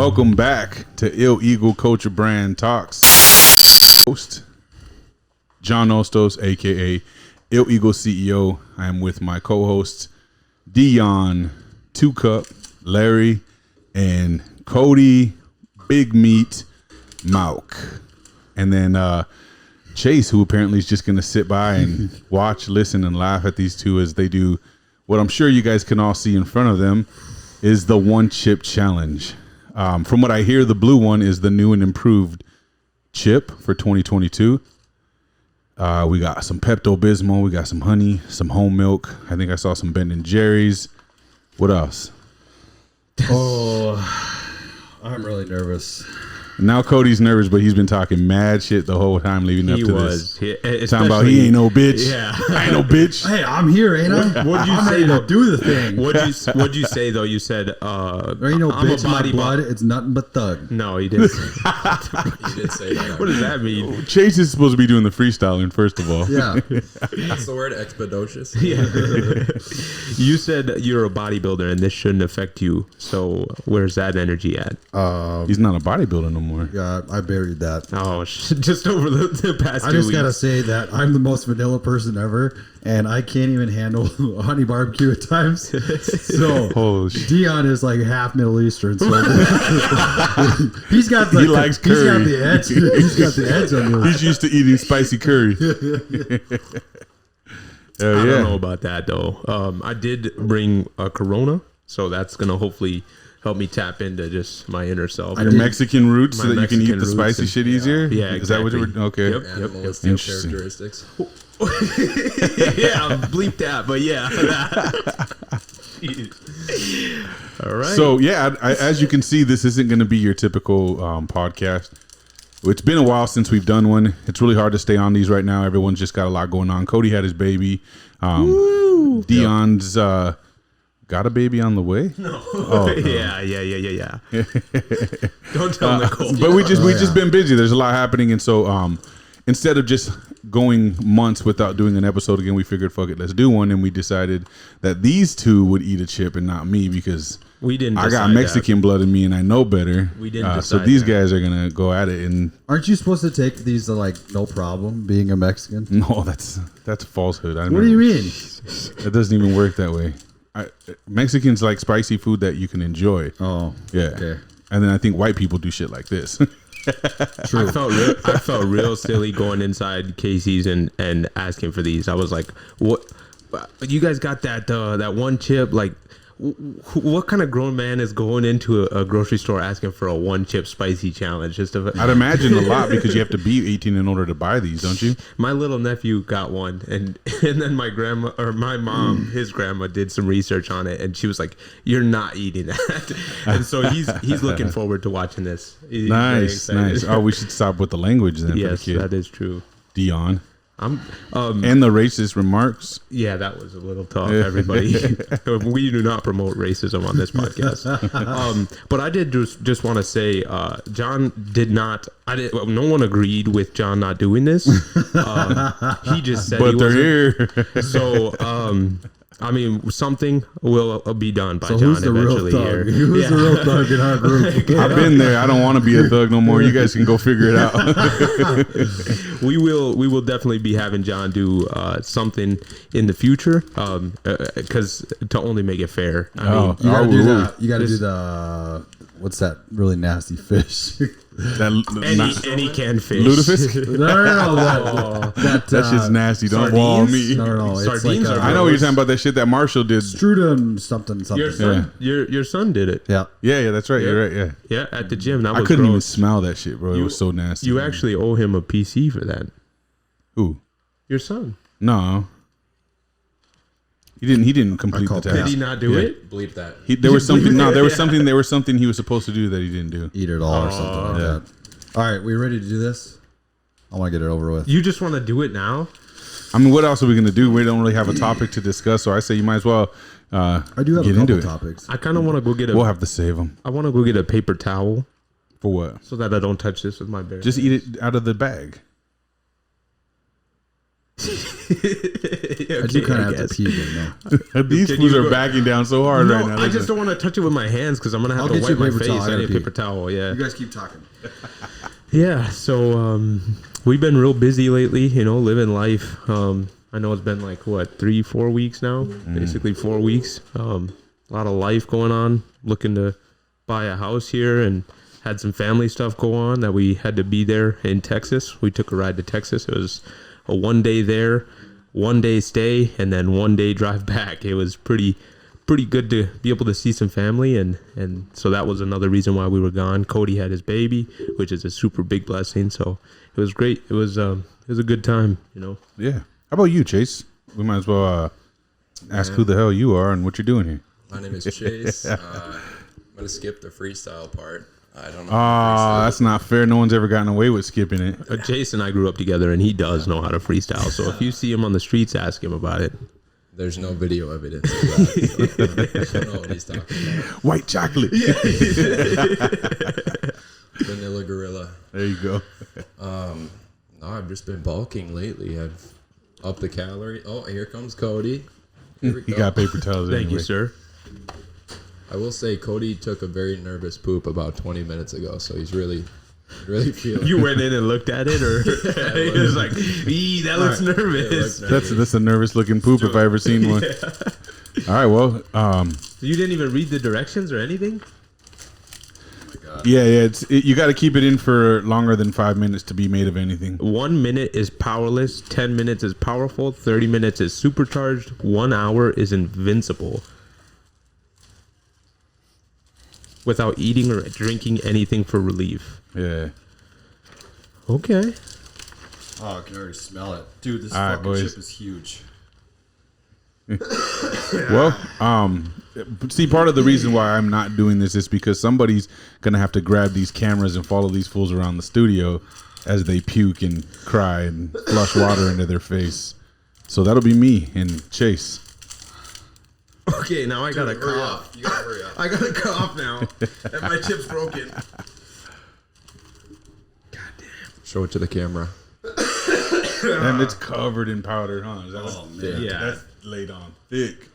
Welcome back to Ill Eagle Culture Brand Talks. Host John Ostos, aka Ill Eagle CEO. I am with my co-hosts Deion, 2 Cup, Larry, and Cody, Big Meat, Mauk. And then Chase, who apparently is just going to sit by and watch, listen, and laugh at these two as they do what I'm sure you guys can all see in front of them is the one chip challenge. From what I hear, the blue one is the new and improved chip for 2022. We got some Pepto-Bismol, we got some honey, some whole milk. I think I saw some Ben & Jerry's. What else? Oh, I'm really nervous. Now Cody's nervous, but he's been talking mad shit the whole time leading up to this. Talking about he ain't no bitch. Yeah. I ain't no bitch. Hey, I'm here, ain't I? What'd you I'm say ready though? to do the thing. What'd you say though? You said There ain't no I'm bitch a in my body blood. It's nothing but thug. No, he didn't. You did say that. What does that mean? Chase is supposed to be doing the freestyling, first of all. Yeah. That's the word, expeditious. Yeah. You said you're a bodybuilder and this shouldn't affect you. So where's that energy at? He's not a bodybuilder no more. Yeah, I buried that. Oh, just over the past 2 I just weeks. gotta say that I'm the most vanilla person ever, and I can't even handle honey barbecue at times. So Holy shit. Dion is like half Middle Eastern, so he's got the He likes He's got curry. the edge. He's got the edge on you. He's used to eating spicy curry. I don't know about that though. I did bring a Corona, so that's gonna hopefully help me tap into just my inner self. Your Mexican roots so My that you can eat Mexican the spicy roots shit easier? Yeah, Is that what you exactly. were... Okay. Yep. Animalistic Interesting. characteristics. Yeah, bleep that, but yeah. All right. So, yeah, as you can see, this isn't going to be your typical podcast. It's been a while since we've done one. It's really hard to stay on these right now. Everyone's just got a lot going on. Cody had his baby. Deion's got a baby on the way. No. Oh, Yeah. Don't tell Nicole. But we just been busy. There's a lot happening, and so instead of just going months without doing an episode again, we figured, fuck it, let's do one. And we decided that these two would eat a chip and not me because we didn't. I got Mexican blood in me and I know better. We didn't so decide these that. guys are gonna go at it, and Aren't you supposed to take these like no problem being a Mexican? no, that's falsehood. What do you mean? It doesn't even work that way. Mexicans like spicy food that you can enjoy. Oh, Yeah. okay. And then I think white people do shit like this. True. I felt real silly going inside Casey's and asking for these. I was like, "What? You guys got that one chip? Like, what kind of grown man is going into a grocery store asking for a one chip spicy challenge?" I'd imagine a lot because you have to be 18 in order to buy these, don't you? My little nephew got one, and then my grandma or my mom, his grandma, did some research on it, and she was like, "You're not eating that," and so he's looking forward to watching this. He's very Nice. excited. Oh, we should stop with the language then. Yes, for the kid. that is true. Dion. I'm And the racist remarks. Yeah, that was a little tough, everybody. We do not promote racism on this podcast. But I did just want to say, John did not. No one agreed with John not doing this. He just said, But they're wasn't. here. So, I mean, something will be done by So John who's the real eventually thug? here. Who's the real thug in our group? I've been there. I don't want to be a thug no more. You guys can go figure it out. We will definitely be having John do something in the future, because to only make it fair. I mean, You gotta do ooh. the. You gotta do the. What's that really nasty fish? any canned fish. Lutefisk? No. That shit's nasty. Don't wall me. No. It's Sardines like are I know what you're talking about. That shit that Marshall did. Strudel something. Your son, your son did it. Yeah. Yeah, that's right. You're right. Yeah. Yeah, at the gym. That I was couldn't even gross. smell that shit, bro. It was so nasty. You actually owe him a PC for that. Who? Your son. No. He didn't complete the called task. Did he not do it? Bleep that. There was something. No, there was something he was supposed to do that he didn't do. Eat it all or something like yeah. that. All right, we ready to do this? I want to get it over with. You just want to do it now? I mean, what else are we gonna do? We don't really have a topic to discuss, so I say you might as well. I do have get a into couple it. topics. I kind of want to go get We'll have to save them I want to go get a paper towel for what? so that I don't touch this with my bare. Just eat it out of the bag. I just You kind I of have guess. to pee again, though. These Can fools you are go- backing down so hard right now. I just don't want to touch it with my hands because I'm gonna have I'll to get you wipe my a paper face. towel. I I need a gotta pee. paper towel. Yeah. You guys keep talking. Yeah, so we've been real busy lately, living life. I know it's been like 3-4 weeks now, basically 4 weeks. A lot of life going on, looking to buy a house here, and had some family stuff go on that we had to be there in Texas. We took a ride to Texas. It was a 1 day there, 1 day stay, and then 1 day drive back. It was pretty good to be able to see some family, and so that was another reason why we were gone. Cody had his baby, which is a super big blessing, so it was great. It was a good time. Yeah. How about you, Chase? We might as well ask who the hell you are and what you're doing here. My name is Chase. I'm gonna skip the freestyle part. I don't know. That's not fair. No one's ever gotten away with skipping it. Jason and I grew up together, and he does know how to freestyle, so if you see him on the streets, ask him about it. There's no video evidence of that. So I don't know what he's talking about. White chocolate. Vanilla Gorilla. There you go. No, I've just been bulking lately. I've upped the calorie. Oh, here comes Cody. Here we He go. got paper towels. Thank anyway. you, sir. I will say Cody took a very nervous poop about 20 minutes ago, so he's really feeling. You went in and looked at it, or he was like, "Ee, that looks nervous." That's a nervous looking poop if I ever seen one. All right, well, You didn't even read the directions or anything? yeah, you got to keep it in for longer than 5 minutes to be made of anything. 1 minute is powerless, 10 minutes is powerful, 30 minutes is supercharged, 1 hour is invincible. Without eating or drinking anything for relief. Yeah. Okay. Oh, I can already smell it. Dude, this All right, fucking boys. chip is huge. Well, see, part of the reason why I'm not doing this is because somebody's gonna have to grab these cameras and follow these fools around the studio as they puke and cry and flush water into their face. So that'll be me and Chase. Okay, now I gotta cough. You gotta hurry up. I gotta cough now. And my chip's broken. Show it to the camera. And it's covered in powder, huh? Is that Oh, what- man. Yeah. That's laid on thick.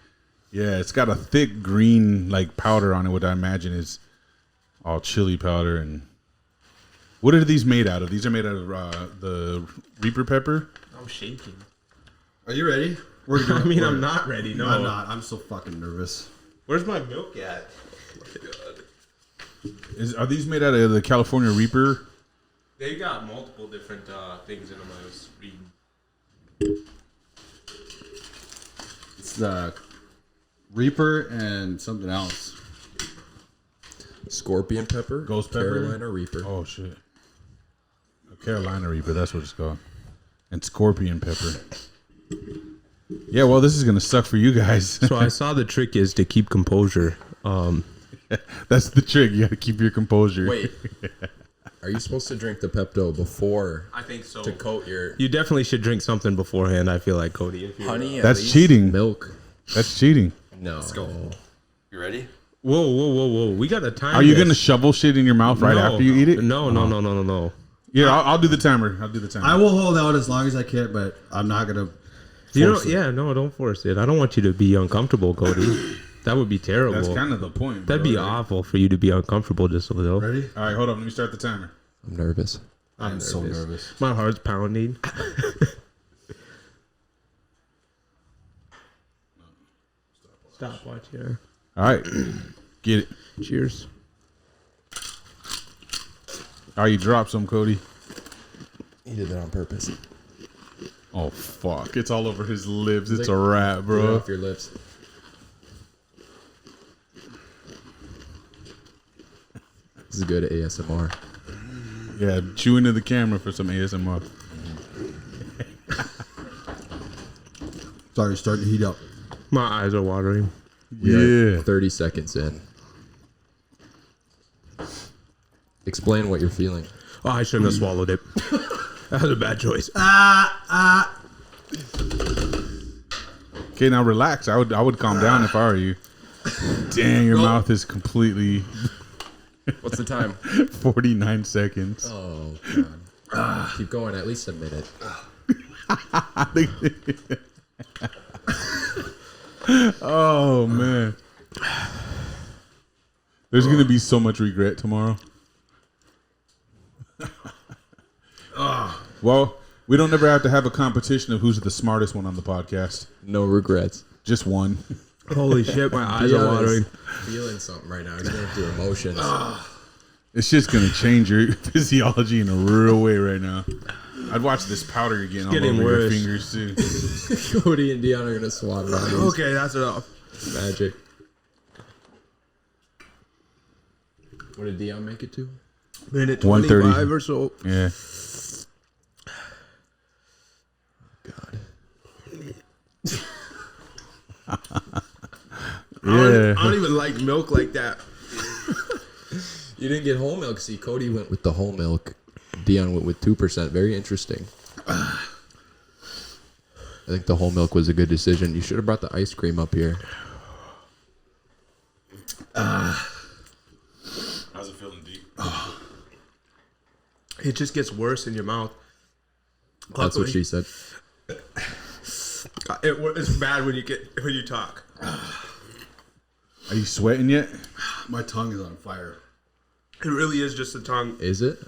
Yeah, it's got a thick green like powder on it, what I imagine is all chili powder. And what are these made out of? These are made out of the Reaper pepper. I'm shaking. Are you ready? We're doing I mean, I'm not ready. No. I'm not. I'm so fucking nervous. Where's my milk at? Are these made out of the California Reaper? They got multiple different things in them. I was reading. It's the Reaper and something else. Scorpion pepper. Ghost pepper? Carolina Reaper. Oh shit, a Carolina Reaper. That's what it's called. And scorpion pepper. Yeah, well, this is gonna suck for you guys. So I saw the trick is to keep composure. That's the trick. You gotta keep your composure. Wait. Are you supposed to drink the Pepto before I think so. to coat your You definitely should drink something beforehand. I feel like Cody. If you're, honey? At That's least? cheating. Milk. That's cheating. No. Let's go. You ready? Whoa! We got a time. Are you gonna shovel shit in your mouth right after you eat it? No. Yeah, I'll do the timer. I will hold out as long as I can, but I'm not gonna. force it. Don't force it. I don't want you to be uncomfortable, Cody. That would be terrible. That's kind of the point. That'd bro. be awful for you to be uncomfortable just a little. Ready? All right, hold on. Let me start the timer. I'm nervous. I'm so nervous. My heart's pounding. Stopwatch here. All right, get it. Cheers. All right, you drop some, Cody. He did that on purpose. Oh fuck! It's all over his lips. It's a Lick- wrap, Get it bro. off your lips. This is good ASMR. Yeah, chew into the camera for some ASMR. Sorry, starting to heat up. My eyes are watering. Yeah. 30 seconds in. Explain what you're feeling. Oh, I shouldn't have swallowed it. That was a bad choice. Okay, now relax. I would calm down if I were you. Dang, your mouth is completely What's the time? 49 seconds. Oh, God. Keep going at least a minute. Oh man. There's gonna be so much regret tomorrow. Well, we don't ever have to have a competition of who's the smartest one on the podcast. No regrets. Just one. Holy shit, my eyes are watering. Feeling something right now. He's going through emotions. It's just gonna change your physiology in a real way right now. I'd watch this powder you're getting all getting over worse. your fingers too. Cody and Deion are going to swap bodies. Okay, that's enough. Magic. What did Deion make it to? Minute 1:30. 25 or so. Yeah. God. Yeah. I don't even like milk like that. You didn't get whole milk. See, Cody went with the whole milk. Deion went with 2%. Very interesting. I think the whole milk was a good decision. You should have brought the ice cream up here. How's it feeling, D? It just gets worse in your mouth. That's what she said. It's bad when you talk. Are you sweating yet? My tongue is on fire. It really is just the tongue. Is it?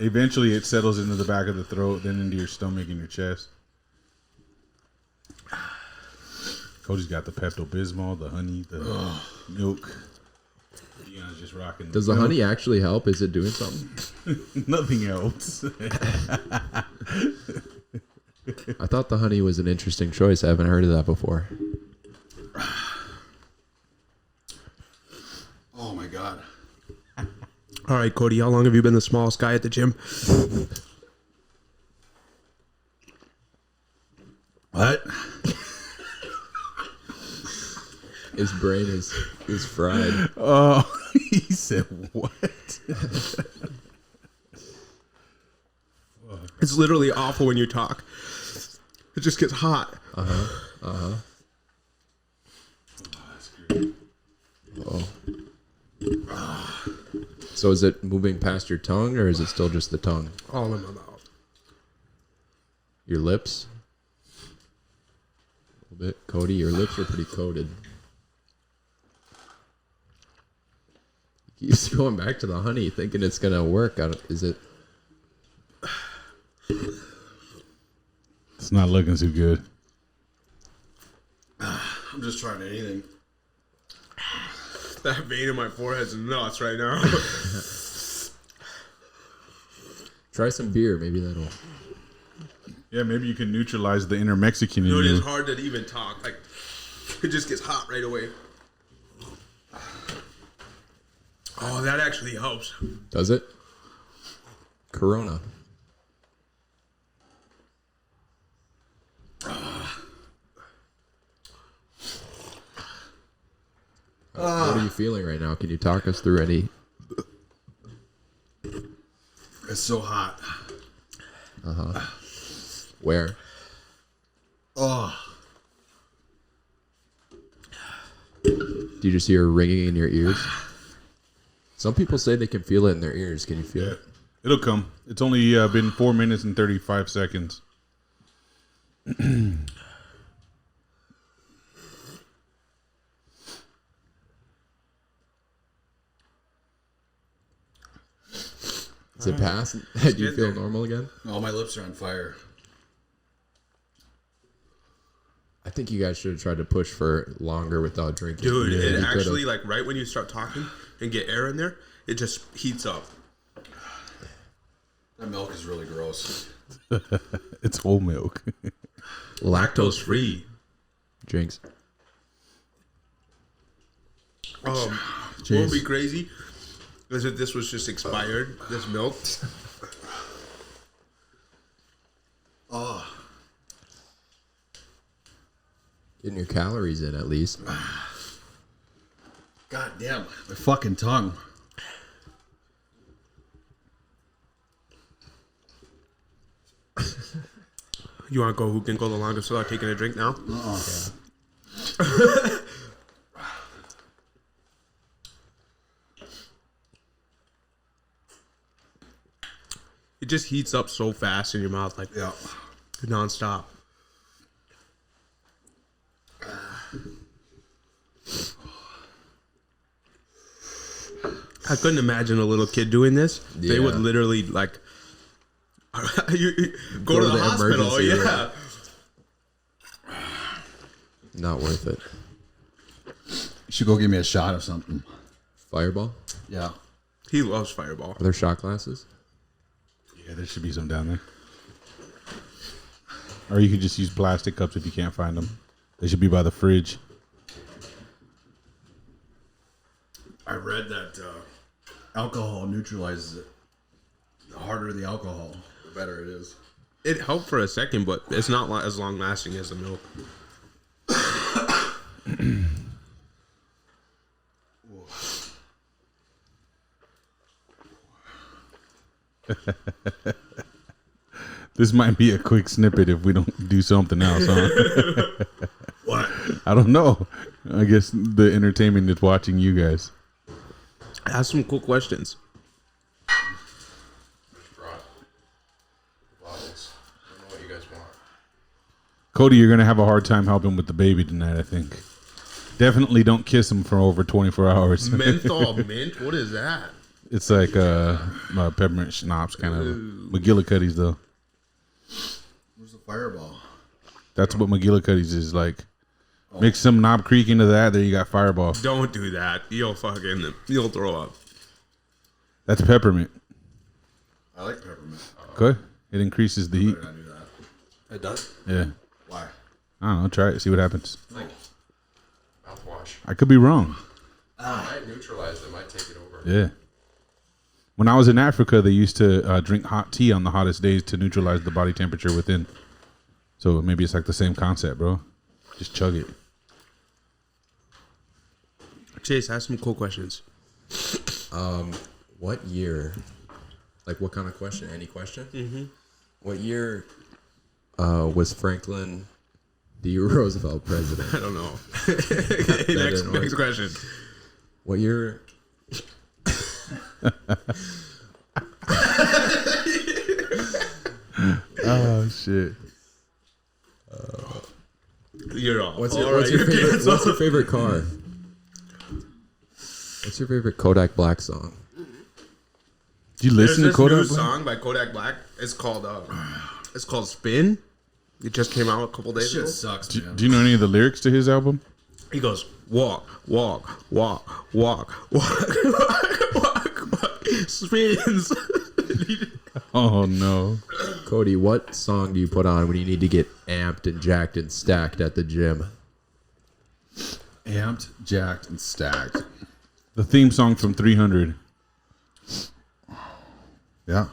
Eventually, it settles into the back of the throat, then into your stomach and your chest. Cody's got the Pepto-Bismol, the honey, the milk. Deion's just rocking. Does the honey actually help? Is it doing something? Nothing else. I thought the honey was an interesting choice. I haven't heard of that before. Oh my god. All right, Cody, how long have you been the smallest guy at the gym? What? His brain is fried. Oh, he said what? It's literally awful when you talk. It just gets hot. So is it moving past your tongue, or is it still just the tongue? All in my mouth. Your lips? A little bit. Cody, your lips are pretty coated. He keeps going back to the honey, thinking it's going to work. Is it? It's not looking too good. I'm just trying anything. That vein in my forehead's nuts right now. Try some beer. Maybe that'll... Yeah, maybe you can neutralize the inner Mexican in It you. is hard to even talk. Like, it just gets hot right away. Oh, that actually helps. Does it? Corona. What are you feeling right now? Can you talk us through any? It's so hot. Where? Oh. Do you just hear ringing in your ears? Some people say they can feel it in their ears. Can you feel it? It'll come. It's only been 4 minutes and 35 seconds. Is it past? Do you feel normal again? Oh, my lips are on fire. I think you guys should have tried to push for longer without drinking. Dude, You it could've. actually, like, right when you start talking and get air in there, it just heats up. That milk is really gross. It's whole milk. Lactose free. Jinx. What would be crazy is if this was just expired, this milk. Oh. Getting your calories in at least. God damn. My fucking tongue. You want to go who can go the longest without taking a drink now? It just heats up so fast in your mouth, like Yeah. nonstop. I couldn't imagine a little kid doing this. They Yeah. would literally like go to the hospital. emergency Yeah. room. Not worth it. You should go give me a shot of something. Fireball? Yeah. He loves Fireball. Are there shot glasses? Yeah, there should be some down there. Or you could just use plastic cups if you can't find them. They should be by the fridge. I read that alcohol neutralizes it. The harder the alcohol, the better it is. It helped for a second, but it's not as long lasting as the milk. This might be a quick snippet if we don't do something else, huh? What? I don't know. I guess the entertainment is watching you guys. Ask some cool questions. Cody, you're going to have a hard time helping with the baby tonight, I think. Definitely don't kiss him for over 24 hours. Menthol mint? What is that? It's like peppermint schnapps, kind of. McGillicuddy's, though. Where's the Fireball? That's what McGillicuddy's is like. Mix some Knob Creek into that, there you got Fireball. Don't do that. You'll throw up. That's peppermint. I like peppermint. Good. It increases the heat. Why did I do that? It does? Yeah. Why? I don't know. Try it. See what happens. Mouthwash. I could be wrong. I might neutralize them. I might take it over. Yeah. When I was in Africa, they used to drink hot tea on the hottest days to neutralize the body temperature within. So maybe it's like the same concept, bro. Just chug it. Chase, ask some cool questions. What year? Like, what kind of question? Any question? Mm-hmm. What year was Franklin D. Roosevelt president? I don't know. Next question. What year? Oh, shit. You're off. What's All your, what's right, your favorite? canceled. What's your favorite car? What's your favorite Kodak Black song? Did you There's listen to this Kodak new Black? song by Kodak Black. It's called Spin. It just came out a couple days ago. Shit sucks, man. Do you know any of the lyrics to his album? He goes, walk, walk, walk, walk, walk, walk, walk, walk. Spins. Oh, no. Cody, what song do you put on when you need to get amped and jacked and stacked at the gym? Amped, jacked, and stacked. The theme song from 300. Yeah.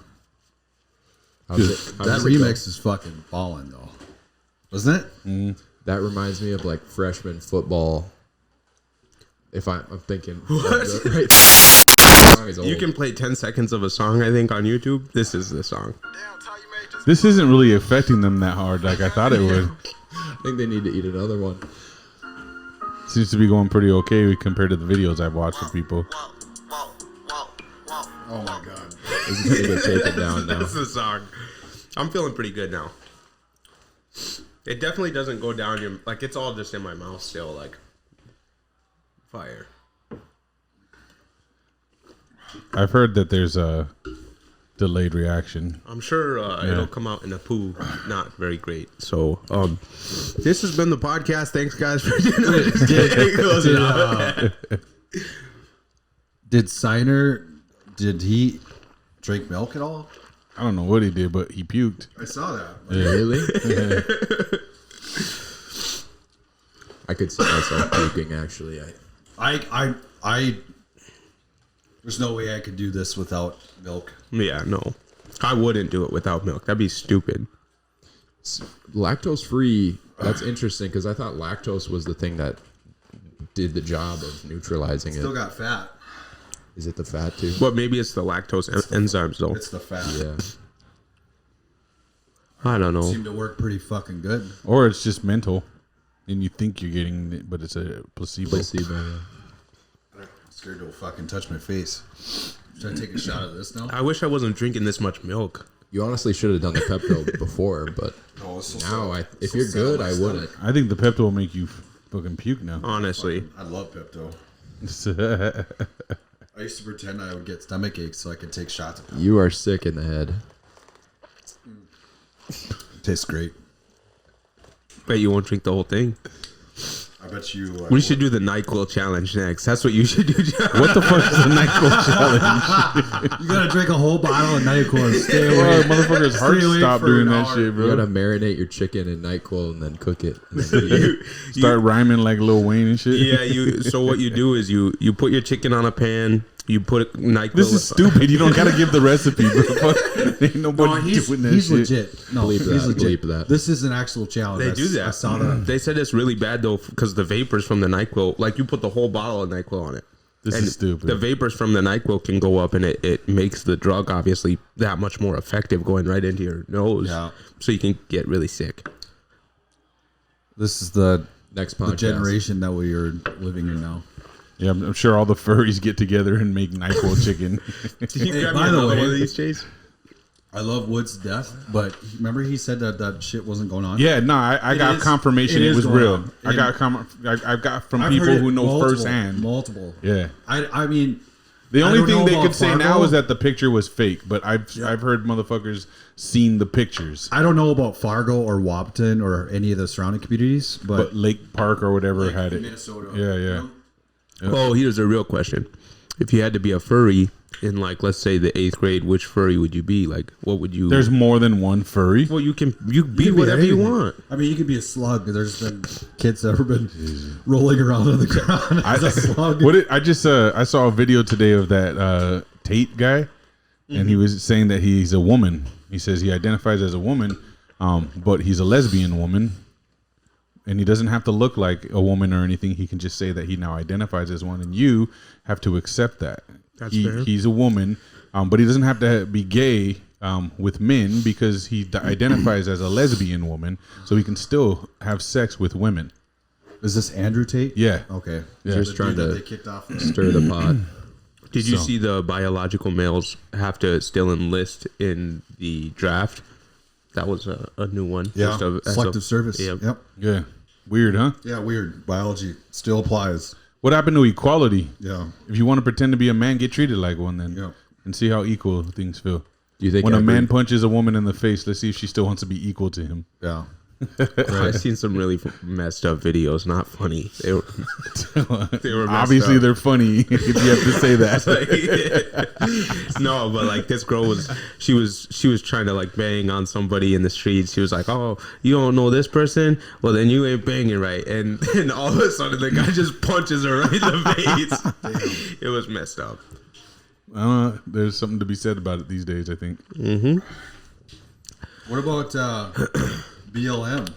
How's That it go? remix is fucking ballin', though. Wasn't it? That reminds me of like freshman football. If I'm thinking, What? right, song is old. You can play 10 seconds of a song, I think, on YouTube. This is the song. This isn't really affecting them that hard like I thought it would. I think they need to eat another one. Seems to be going pretty okay compared to the videos I've watched of people. Oh, my God. This is gonna get taken down now. That's the song. I'm feeling pretty good now. It definitely doesn't go down your... Like, it's all just in my mouth still, like... Fire. I've heard that there's a delayed reaction. I'm sure it'll come out in a poo. Not very great. So, this has been the podcast. Thanks, guys, for doing it. Did Signer, did he drink milk at all? I don't know what he did, but he puked. I saw that. Really? I could see myself puking. Actually, I there's no way I could do this without milk. Yeah, no. I wouldn't do it without milk. That'd be stupid. lactose free. That's interesting because I thought lactose was the thing that did the job of neutralizing Still it. got fat. Is it the fat too? But maybe it's the lactose enzymes, though. It's the fat. Yeah. I don't know. Seemed to work pretty fucking good. Or it's just mental, and you think you're getting it, but it's a placebo. Placebo. Yeah. I'm scared to fucking touch my face. Should I take a shot of this now? I wish I wasn't drinking this much milk. You honestly should have done the Pepto before, but Oh, it's so now sad. if So you're sad good, my I wouldn't. stomach. I think the Pepto will make you fucking puke now. Honestly. I love Pepto. I used to pretend I would get stomach aches so I could take shots of Pepto. You are sick in the head. Tastes great. Bet you won't drink the whole thing. I bet you. We should do the NyQuil challenge next. That's what you should do, John. What the fuck is the NyQuil challenge? You gotta drink a whole bottle of NyQuil and stay Well, away. motherfucker's heart Stay away stop for doing an that hour. shit, You bro. gotta marinate your chicken in NyQuil and then cook it. And then eat it. Start rhyming like Lil Wayne and shit. Yeah, so what you do is you put your chicken on a pan, you put NyQuil. This is stupid. You don't gotta give the recipe, bro. Fuck. Ain't nobody doing that he's shit. legit. No, Believe he's that, legit. believe that. This is an actual challenge. They do that. I saw that. They said it's really bad though because the vapors from the NyQuil, like you put the whole bottle of NyQuil on it. This is stupid. The vapors from the NyQuil can go up, and it makes the drug obviously that much more effective going right into your nose. Yeah. So you can get really sick. This is the Next podcast. generation that we are living in now. Yeah, I'm sure all the furries get together and make NyQuil chicken. Hey, by the way, one of these, Chase? I love Wood's death, but remember he said that shit wasn't going on. Yeah, no, I It got is- confirmation it it is was going real. on. I got from I've people heard it who know multiple, firsthand. Multiple. Yeah. I mean, The I only don't thing know they about could say now Fargo. is that the picture was fake, but I've heard motherfuckers seen the pictures. I don't know about Fargo or Wapton or any of the surrounding communities, But but Lake Park or whatever had it. Minnesota. Yeah. Oh, here's a real question. If you had to be a furry in, like, let's say the 8th grade, which furry would you be? Like, what would you... There's more than one furry. Well, you be could whatever you anything. want. I mean, you could be a slug. There's been kids that have been rolling around on the ground as a slug. I saw a video today of that Tate guy, and he was saying that he's a woman. He says he identifies as a woman, but he's a lesbian woman, and he doesn't have to look like a woman or anything. He can just say that he now identifies as one, and you have to accept that. That's fair. He's a woman, but he doesn't have to be gay with men because he identifies as a lesbian woman, so he can still have sex with women. Is this Andrew Tate? Yeah. Okay. Yeah. Just The trying dude that to they kicked off. stir the pot. Did you So- see the biological males have to still enlist in the draft? That was a new one. Yeah. As Selective service. Yep. Yep. Yeah. Weird, huh? Yeah. Weird. Biology still applies. What happened to equality? Yeah. If you want to pretend to be a man, get treated like one then. Yeah. And see how equal things feel. Do you think When a every- man punches a woman in the face, let's see if she still wants to be equal to him. Yeah. I've seen some really messed up videos. Not funny. They were messed Obviously, up. they're funny if you have to say that. No, but like this girl was trying to like bang on somebody in the streets. She was like, "Oh, you don't know this person? Well, then you ain't banging right." And then all of a sudden, the guy just punches her right in the face. It was messed up. There's something to be said about it these days, I think. What about BLM?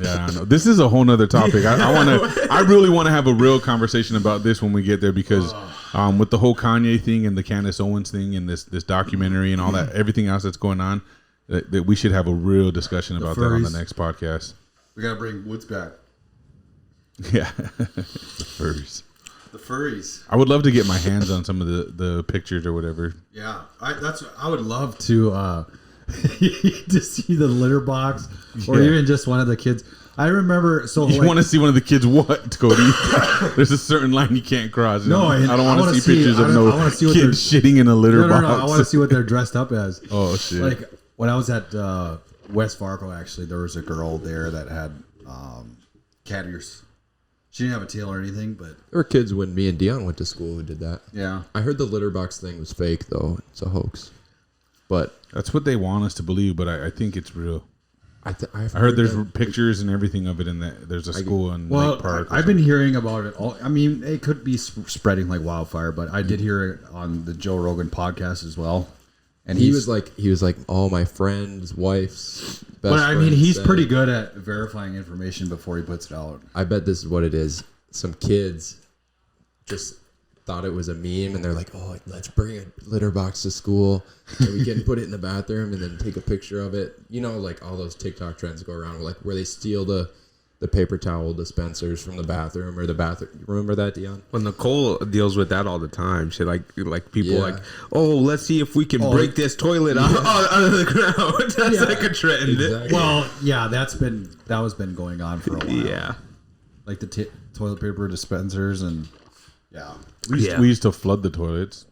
Yeah, I don't know. This is a whole nother topic. I really want to have a real conversation about this when we get there because with the whole Kanye thing and the Candace Owens thing and this documentary and all that, everything else that's going on, that we should have a real discussion about that on the furries. next podcast. We gotta bring Woods back. Yeah, the furries. The furries. I would love to get my hands on some of the pictures or whatever. Yeah. I would love to to see the litter box or Yeah. even just one of the kids. I remember. So You want to see one of the kids what, Cody? There's a certain line you can't cross. No, I don't I want wanna to see pictures I of wanna see what kids shitting in a litter No. box. I want to see what they're dressed up as. Oh shit! Like when I was at West Fargo, actually, there was a girl there that had cat ears. She didn't have a tail or anything, but There were kids when me and Deion went to school who did that. yeah. I heard the litter box thing was fake though. It's a hoax. But That's what they want us to believe, but I think it's real. I've I heard there's that- pictures and everything of it in that. There's a school in Well, Lake Park. or I've been hearing about it all. I mean, it could be spreading like wildfire, but I did hear it on the Joe Rogan podcast as well. And he was like, all my friends, wife's best but I mean, friend he's said pretty it." good at verifying information before he puts it out. I bet this is what it is. Some kids just thought it was a meme, and they're like, "Oh, let's bring a litter box to school, and we can put it in the bathroom, and then take a picture of it." You know, like all those TikTok trends go around, like where they steal the paper towel dispensers from the bathroom or the bathroom. Remember that, Deion? Well, Nicole deals with that all the time. She like people Yeah. like, "Oh, let's see if we can break this toilet out of the ground." That's like a trend. Exactly. Well, yeah, that was been going on for a while. Yeah. like the toilet paper dispensers and yeah. We used to flood the toilets.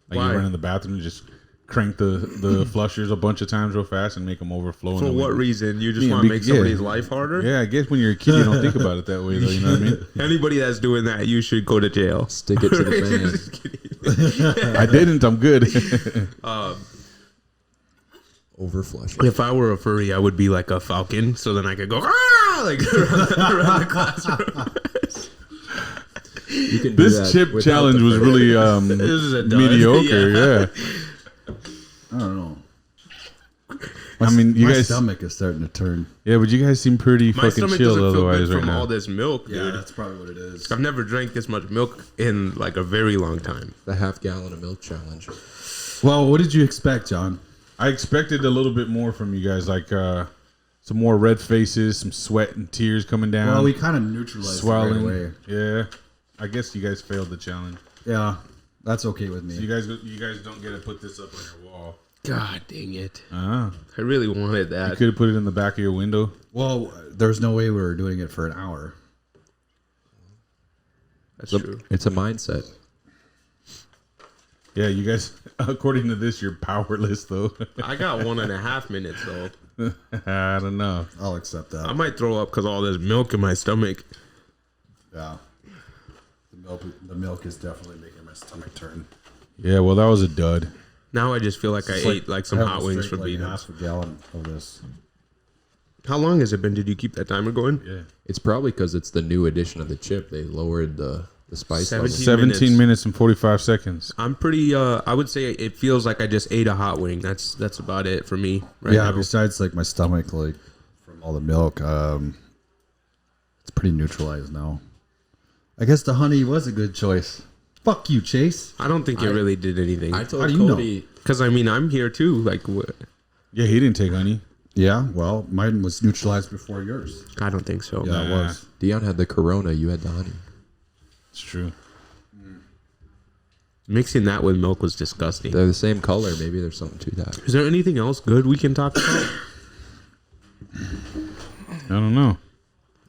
Like Why? you run in the bathroom and just crank the flushers a bunch of times real fast and make them overflow. For and what then reason? You just Yeah, want to make yeah. somebody's life harder? Yeah, I guess when you're a kid, you don't think about it that way, though. You know what I mean? Anybody that's doing that, you should go to jail. Stick it to the Just kidding. I didn't. I'm good. Overflushing. If I were a furry, I would be like a falcon, so then I could go like around the classroom. You can do This that chip without challenge the was fur. really This is a dud. mediocre. Yeah. Yeah. I don't know. I mean, you my guys. stomach is starting to turn. Yeah, but you guys seem pretty My fucking stomach chill doesn't feel otherwise good right from all now. this milk, Yeah, dude. that's probably what it is. I've never drank this much milk in like a very long time. The half-gallon of milk challenge. Well, what did you expect, John? I expected a little bit more from you guys, like some more red faces, some sweat and tears coming down. Well, we kind of neutralized swelling. it right away. Yeah, I guess you guys failed the challenge. Yeah, that's okay with me. So you guys don't get to put this up on your wall. God dang it. Ah, I really wanted you that. could have put it in the back of your window. Well, there's no way we were doing it for an hour. That's true. It's a mindset. Yeah, you guys. According to this, you're powerless though. I got 1.5 minutes though. I don't know. I'll accept that. I might throw up because all this milk in my stomach. Yeah. The milk is definitely making my stomach turn. Yeah, well, that was a dud. Now I just feel like I ate like some hot wings for being being half a gallon of this. How long has it been? Did you keep that timer going? Yeah, It's probably because it's the new edition of the chip. They lowered the spice level. 17 minutes and 45 seconds. I'm pretty. I would say it feels like I just ate a hot wing. That's about it for me right Yeah, now. besides like my stomach, like from all the milk, it's pretty neutralized now. I guess the honey was a good choice. Fuck you, Chase. I don't think it really did anything. I told How do you know? Cody, Because I mean, I'm here too. Like, Yeah, he didn't take honey. Yeah, well, mine was neutralized before yours. I don't think so. Yeah, it was. Dion had the Corona. You had the honey. It's true. Mixing that with milk was disgusting. They're the same color. Maybe there's something to that. Is there anything else good we can talk about? I don't know.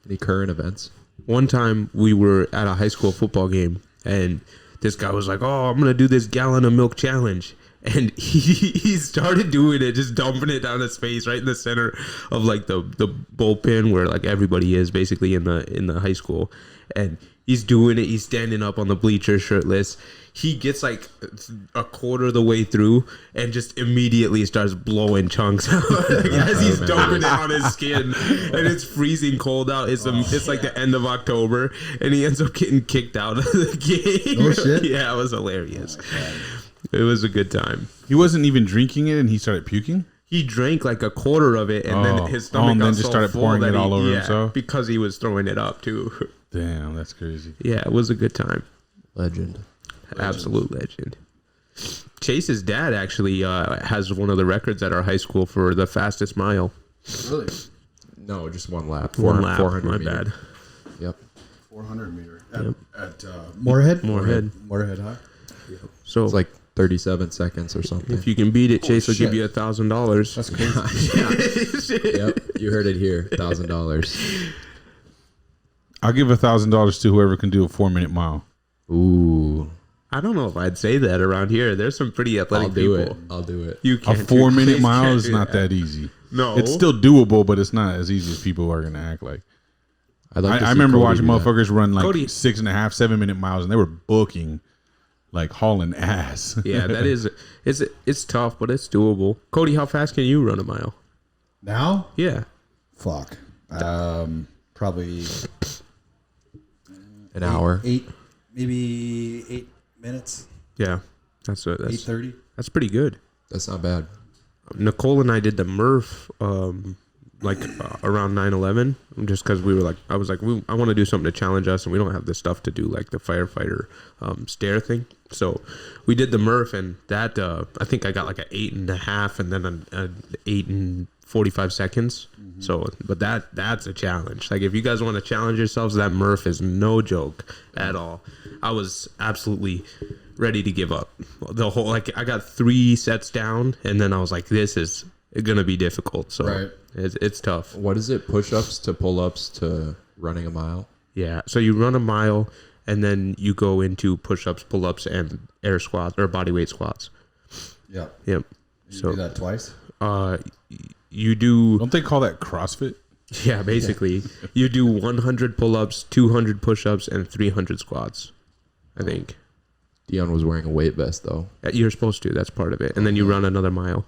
Any current events? One time we were at a high school football game and this guy was like, "Oh, I'm gonna do this gallon of milk challenge," and he started doing it, just dumping it down his face right in the center of like the bullpen where like everybody is basically in the high school, and he's doing it. He's standing up on the bleachers shirtless. He gets like a quarter of the way through and just immediately starts blowing chunks out like, as he's dumping it on his skin, and it's freezing cold out. It's like the end of October, and he ends up getting kicked out of the game. Oh, shit. Yeah, it was hilarious. It was a good time. He wasn't even drinking it, and he started puking. He drank like a quarter of it, and then his stomach and got then just so started full pouring that it all over yeah, himself? because he was throwing it up too. Damn, that's crazy. Yeah, it was a good time. Legend. Absolute legend. Chase's dad actually has one of the records at our high school for the fastest mile. Really? No, just one lap. One lap. 400 My meter. bad. Yep. 400 meter. At Moorhead? Moorhead. Moorhead High? So It's like 37 seconds or something. if you can beat it, Chase will give shit. you $1,000. That's crazy. Yep. You heard it here. $1,000. I'll give $1,000 to whoever can do a 4-minute mile. Ooh. I don't know if I'd say that around here. There's some pretty athletic I'll do people. it. I'll do it. You A can't. 4-minute Chase mile can't is do not that easy. No, It's still doable, but it's not as easy as people are going to act like. I'd like to I see remember Cody watching do that. motherfuckers run like Cody- 6.5, 7-minute miles, and they were booking, like hauling ass. Yeah, that is. It's tough, but it's doable. Cody, how fast can you run a mile? Now? Yeah. Fuck. Probably An hour. maybe 8 minutes. Yeah, that's 8:30. that's pretty good. That's not bad. Nicole and I did the Murph around 9/11 just because we were like, I was like, I want to do something to challenge us, and we don't have the stuff to do like the firefighter stair thing. So we did the Murph, and that I think I got like an 8.5, and then an 8 and 45 seconds. So, but that's a challenge. Like if you guys want to challenge yourselves, that Murph is no joke at all. I was absolutely ready to give up. The whole I got 3 sets down, and then I was like, this is gonna be difficult. So Right. it's tough. What is it? Push-ups to pull-ups to running a mile? Yeah. So you run a mile, and then you go into push-ups, pull-ups, and air squats or bodyweight squats. Yeah. Yep. You So do that twice? you do. Don't they call that CrossFit? Yeah, basically, you do 100 pull-ups, 200 push-ups, and 300 squats. I think Deion was wearing a weight vest though. you're supposed to. That's part of it, and then you run another mile.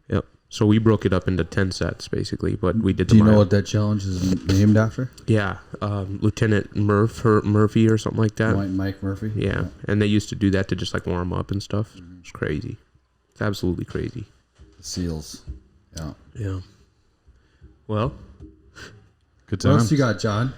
Yep. So we broke it up into 10 sets basically, but we did the Do you mile. know what that challenge is named after? Yeah, Lieutenant Murphy or something like that. Mike Murphy? Yeah, and they used to do that to just like warm up and stuff. It's crazy. It's absolutely crazy. The SEALs. Yeah. Yeah. Well, Good What else times. you got, John?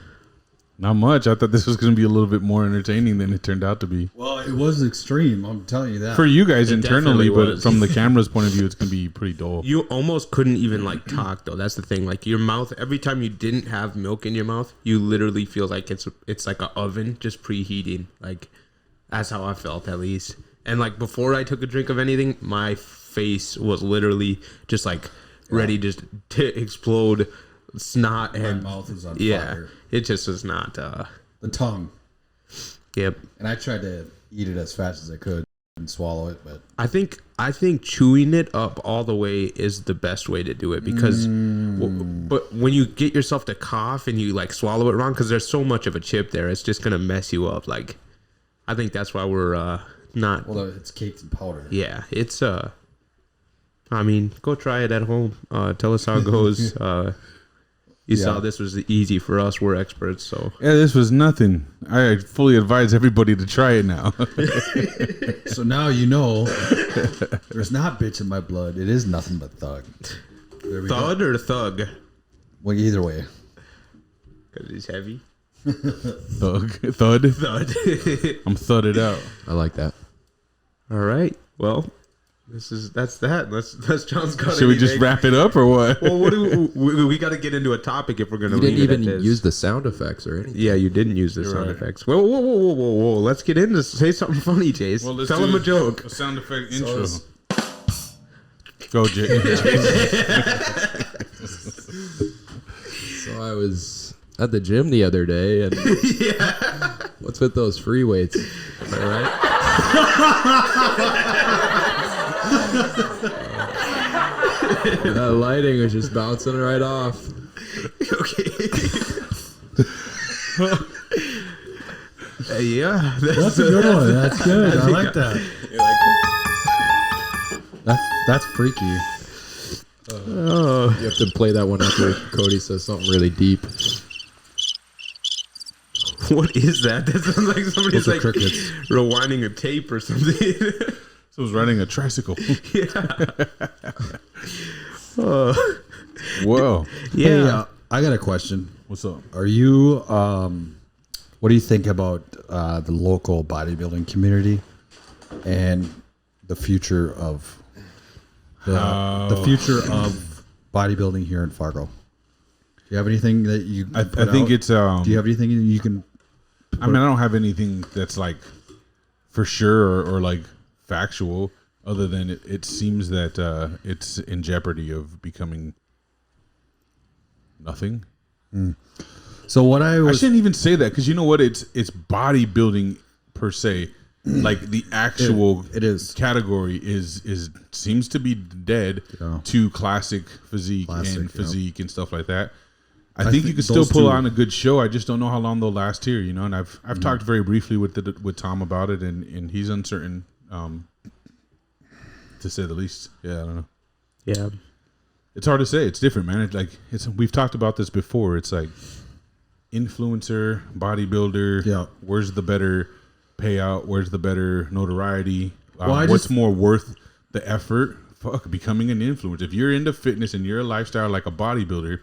Not much. I thought this was going to be a little bit more entertaining than it turned out to be. Well, it was extreme. I'm telling you that. For you guys It internally, definitely but was. from the camera's point of view, it's going to be pretty dull. you almost couldn't even like talk though. That's the thing. Like your mouth, every time you didn't have milk in your mouth, you literally feel like it's like an oven just preheating. Like that's how I felt at least. And like before I took a drink of anything, my face was literally just like ready just to explode. Snot My and mouth is on yeah, fire. it just was not. The tongue. Yep. And I tried to eat it as fast as I could and swallow it, but I think chewing it up all the way is the best way to do it because but when you get yourself to cough and you like swallow it wrong because there's so much of a chip there, it's just gonna mess you up. Like I think that's why we're not. well, it's caked in powder. Yeah, it's I mean, go try it at home. Tell us how it goes. You saw this was easy for us. We're experts, so Yeah, this was nothing. I fully advise everybody to try it now. So now you know there's not bitch in my blood. It is nothing but thug. There we go. thud or thug Well, either way. because he's heavy. Thud. Thud. I'm thudded out. I like that. All right. Well, that's that. That's John's got. Should we just wrap it up or what? Well, what do we got to get into a topic if we're gonna. You didn't leave it even at this. use the sound effects or anything. Yeah, you didn't use the sound right. effects. Whoa! Let's get into say something funny, Chase. Well, let's Tell do him a joke. A sound effect So intro. it's- Go, Jay. So I was at the gym the other day, and what's with those free weights? Am I right? That lighting was just bouncing right off. Okay. Yeah, That's a good one. That's good. I like that. That's freaky. Oh, You have to play that one after Cody says something really deep. what is that? That sounds like somebody's Those are like crickets. rewinding a tape or something. So I was riding a tricycle. Oh, Whoa. yeah. Hey, I got a question. What's up? Are you, what do you think about the local bodybuilding community and the future of the future of bodybuilding here in Fargo? Do you have anything that you? I put think out? it's. Do you have anything that you can? I mean, I don't have anything that's like for sure or like factual, other than it seems that it's in jeopardy of becoming nothing. So what I I was shouldn't even say that because you know what? It's bodybuilding per se. Like the actual it is. category is seems to be dead Yeah. to classic physique Classic, and yeah. physique and stuff like that. I think think you can still those pull two- on a good show. I just don't know how long they'll last here, you know. And I've talked very briefly with Tom about it, and he's uncertain, to say the least. Yeah, I don't know. Yeah. It's hard to say. It's different, man. We've talked about this before. It's like influencer, bodybuilder. Yeah. Where's the better payout? Where's the better notoriety? Well, I what's just- more worth the effort? Fuck, becoming an influencer. If you're into fitness and you're a lifestyle like a bodybuilder,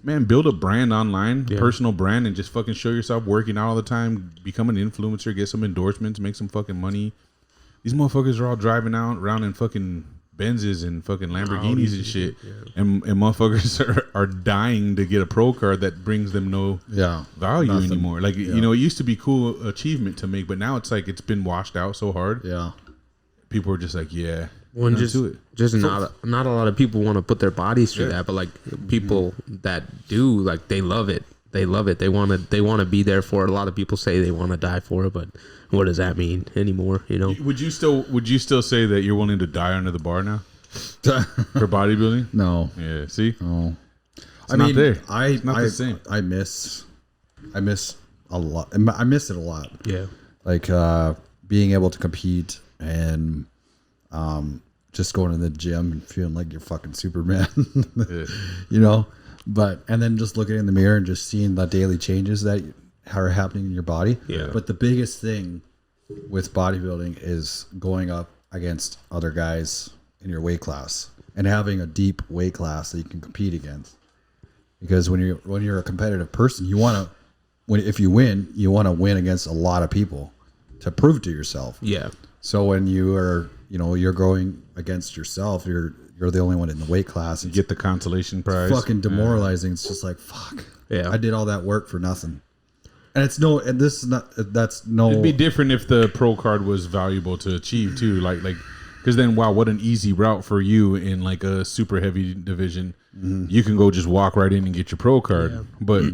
man, build a brand online, personal brand, and just fucking show yourself working out all the time. Become an influencer, get some endorsements, make some fucking money. These motherfuckers are all driving out around in fucking Benzes and fucking Lamborghinis and shit, and motherfuckers are dying to get a pro card that brings them no value nothing. anymore. Like you know, it used to be cool achievement to make, but now it's like it's been washed out so hard. Yeah. People are just like, yeah, One not to it. just not a lot of people want to put their bodies through that, but like people that do, like they love it. they love it. They want to be there for it. A lot of people say they want to die for it, but what does that mean anymore? You know? Would you still say that you're willing to die under the bar now for bodybuilding? No. Yeah. See. No. It's not there. It's not I the same. I miss a lot. I miss it a lot. Yeah. Like being able to compete and just going to the gym and feeling like you're fucking Superman. Yeah. You know? And then just looking in the mirror and just seeing the daily changes that are happening in your body. Yeah. But the biggest thing with bodybuilding is going up against other guys in your weight class and having a deep weight class that you can compete against. Because when you're a competitive person, if you win, you want to win against a lot of people to prove to yourself. Yeah. So when you're going against yourself, you're the only one in the weight class. You get the consolation prize. Fucking demoralizing. It's just like, fuck. Yeah. I did all that work for nothing. And It'd be different if the pro card was valuable to achieve too. Like, because then, wow, what an easy route for you in like a super heavy division. Mm-hmm. You can go just walk right in and get your pro card. Yeah. But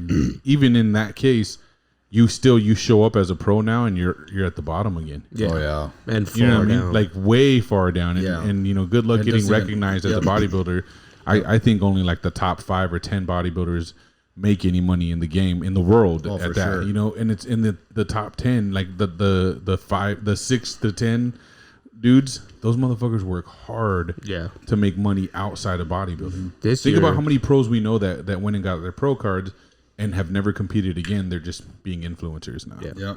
even in that case, you show up as a pro now and you're at the bottom again. Yeah. Oh yeah. And far you know what down. I mean? Like way far down. And, Yeah. and good luck And getting recognized as a bodybuilder. I think only like the top 5 or 10 bodybuilders make any money in the game in the world at that. Sure. And it's in the top 10, like the 6 to 10 dudes. Those motherfuckers work hard to make money outside of bodybuilding. Think about how many pros we know that went and got their pro cards and have never competed again. They're just being influencers now. Yeah.